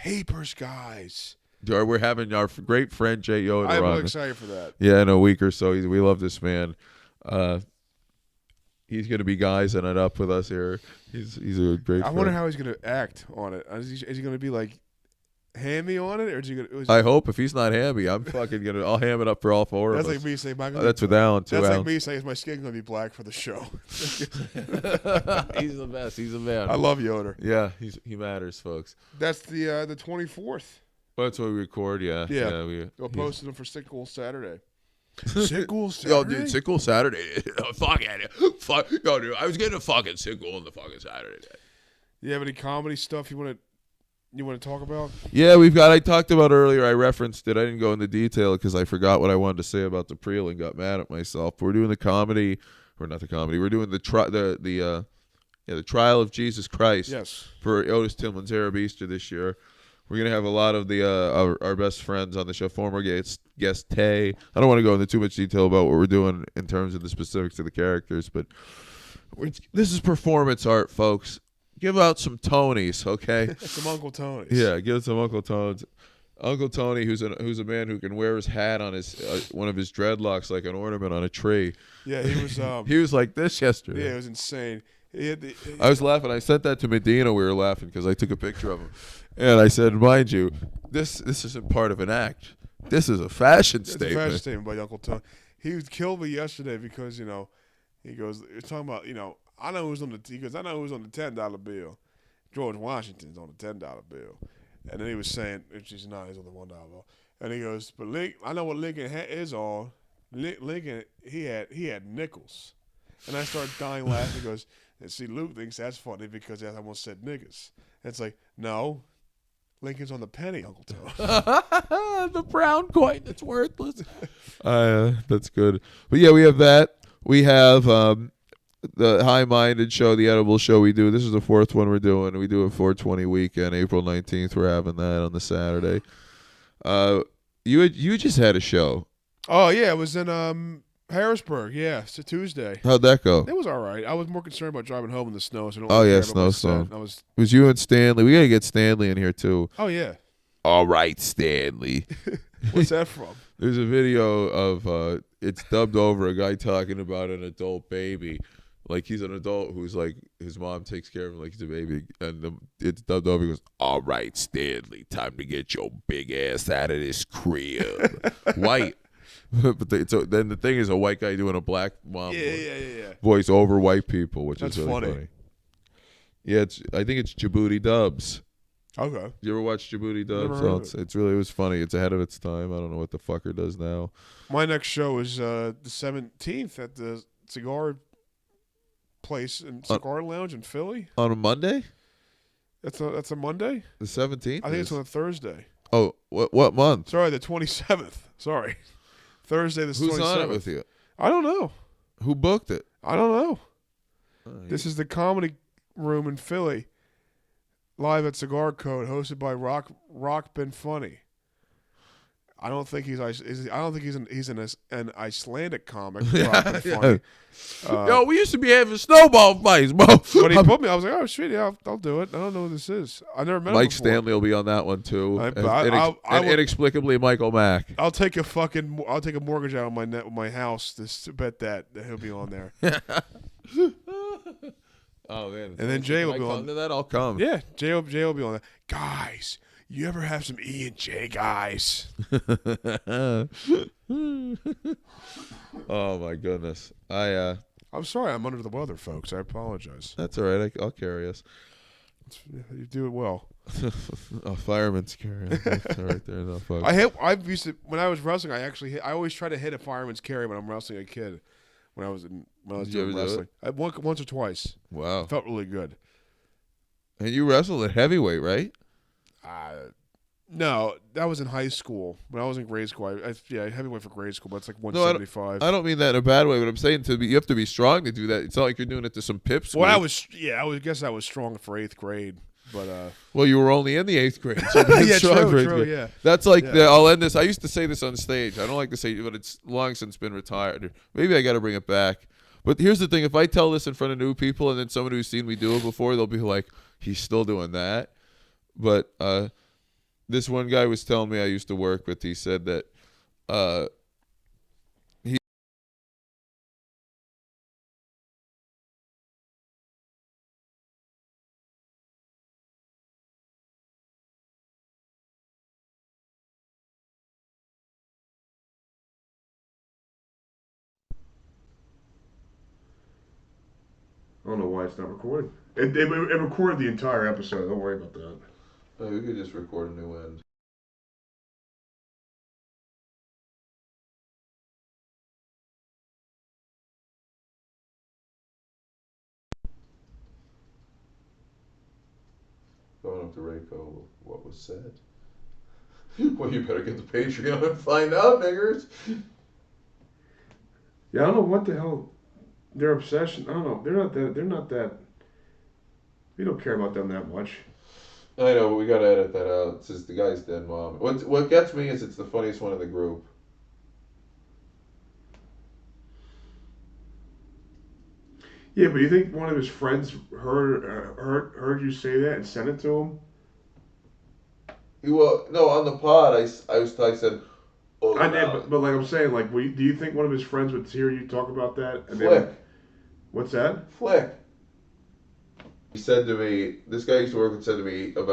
Papers, guys. We're having our great friend Jay Yoder I'm on. really excited for that. Yeah, in a week or so. We love this man. He's going to be guysing it up with us here. He's a great I friend. wonder how he's going to act on it. Is he going to be like hammy on it, or is he going to? I hope if he's not hammy, I'm fucking gonna. I'll ham it up for all four of That's us. like me saying, That's with Alan too. That's Alan. like me saying, is my skin going to be black for the show? He's the best. He's a man. I love Yoder. Yeah, he matters, folks. That's the 24th. Well, that's what we record. Yeah. We'll post them for Sick Ghoul Saturday. Sick Ghoul Saturday. Yo, dude, Sick Ghoul Saturday. Fuck it. Fuck. Yo, dude, I was getting a fucking Sick Ghoul on the fucking Saturday. You have any comedy stuff you want to talk about? Yeah, I talked about earlier. I referenced it. I didn't go into detail because I forgot what I wanted to say about the Preel and got mad at myself. We're doing the comedy, or not the comedy. We're doing the trial of Jesus Christ. Yes. For Otis Tillman's Arab Easter this year. We're gonna have a lot of the our best friends on the show. Former guest Tay. I don't want to go into too much detail about what we're doing in terms of the specifics of the characters, but this is performance art, folks. Give out some Tonys, okay? Some Uncle Tony's. Yeah, give some Uncle Tones. Uncle Tony, who's a man who can wear his hat on his one of his dreadlocks like an ornament on a tree. Yeah, he was. He was like this yesterday. Yeah, it was insane. I was laughing. I sent that to Medina. We were laughing because I took a picture of him, and I said, "Mind you, this isn't part of an act. This is a fashion statement." It's a fashion statement by Uncle Tony. He killed me yesterday because he goes, "You're talking about I know who's on the $10 bill. George Washington's on the $10 bill." And then he was saying, he's on the $1 bill. And he goes, "But I know what Lincoln is on. Lincoln, he had nickels." And I started dying laughing. He goes, "And see, Luke thinks that's funny because I almost said niggas." And it's like, no, Lincoln's on the penny, Uncle Tony. The brown coin that's worthless. That's good. But yeah, we have that. We have the High-Minded show, the edible show we do. This is the fourth one we're doing. We do a 420 weekend, April 19th. We're having that on the Saturday. You just had a show. Oh yeah, it was in Harrisburg. Yeah, it's a Tuesday. How'd that go? It was all right. I was more concerned about driving home in the snow. So I don't Oh really yeah, care about my snowstorm. set. It was you and Stanley. We gotta get Stanley in here too. Oh yeah. All right, Stanley. What's that from? There's a video of it's dubbed over a guy talking about an adult baby. Like he's an adult who's like his mom takes care of him like he's a baby, and it's dubbed over. He goes, "All right, Stanley, time to get your big ass out of this crib." White, but then the thing is a white guy doing a black mom voice over white people, which That's is really funny. funny. Yeah, I think it's Djibouti Dubs. Okay. You ever watch Djibouti Dubs? Never heard of It was funny. It's ahead of its time. I don't know what the fucker does now. My next show is the 17th at the cigar place and cigar lounge in Philly. On a Monday? That's a Monday. The 17th? I think it's on a Thursday. Oh, what month? Sorry, the 27th. Sorry, Thursday the 27th. Who's on it with you? I don't know. Who booked it? I don't know. This is the Comedy Room in Philly, live at Cigar Code, hosted by Rock Been Funny. I don't think he's an Icelandic comic. Rock Been Funny. Yo, we used to be having snowball fights, bro. But he put me. I was like, oh shit, yeah, I'll do it. I don't know who this is. I never met him Mike before. Stanley will be on that one too. And Inexplicably, Michael Mack. I'll take a mortgage out of my house to bet that he'll be on there. Oh man! And then Jay will be on. To that, I'll come. Yeah, Jay will be on that. Guys, you ever have some E&J, guys? Oh my goodness! I'm sorry, I'm under the weather, folks. I apologize. That's all right. I'll carry us. You do it well. Fireman's carry. That's all right there, no folks. I used to when I was wrestling. I always try to hit a fireman's carry when I'm wrestling a kid. When I was Did you doing ever do wrestling, once or twice. Wow! It felt really good. And you wrestled at heavyweight, right? No, that was in high school. When I was in grade school, I heavyweight for grade school, but it's like 175. I don't mean that in a bad way, but I'm saying you have to be strong to do that. It's not like you're doing it to some pips. Well, I guess I was strong for 8th grade, but well, you were only in the 8th grade. So yeah, strong for 8th true, grade. yeah. That's like Yeah. I'll end this. I used to say this on stage. I don't like to say, but it's long since been retired. Maybe I got to bring it back. But here's the thing: if I tell this in front of new people, and then somebody who's seen me do it before, they'll be like, "He's still doing that." But this one guy was telling me I used to work with. He said that he I don't know why it's not recorded. It recorded the entire episode. Don't worry about that. we could just record a new end. Going up to Rayco, what was said? Well, you better get the Patreon and find out, niggers. Yeah, I don't know what the hell their obsession. I don't know. They're not that. We don't care about them that much. I know, but we gotta edit that out. It's just the guy's dead mom. What gets me is it's the funniest one in the group. Yeah, but you think one of his friends heard you say that and sent it to him? Well, no, on the pod, I said, oh, I did, but like I'm saying, like, do you think one of his friends would hear you talk about that? And Flick. What's that? Flick. He said to me, this guy used to work with said to me about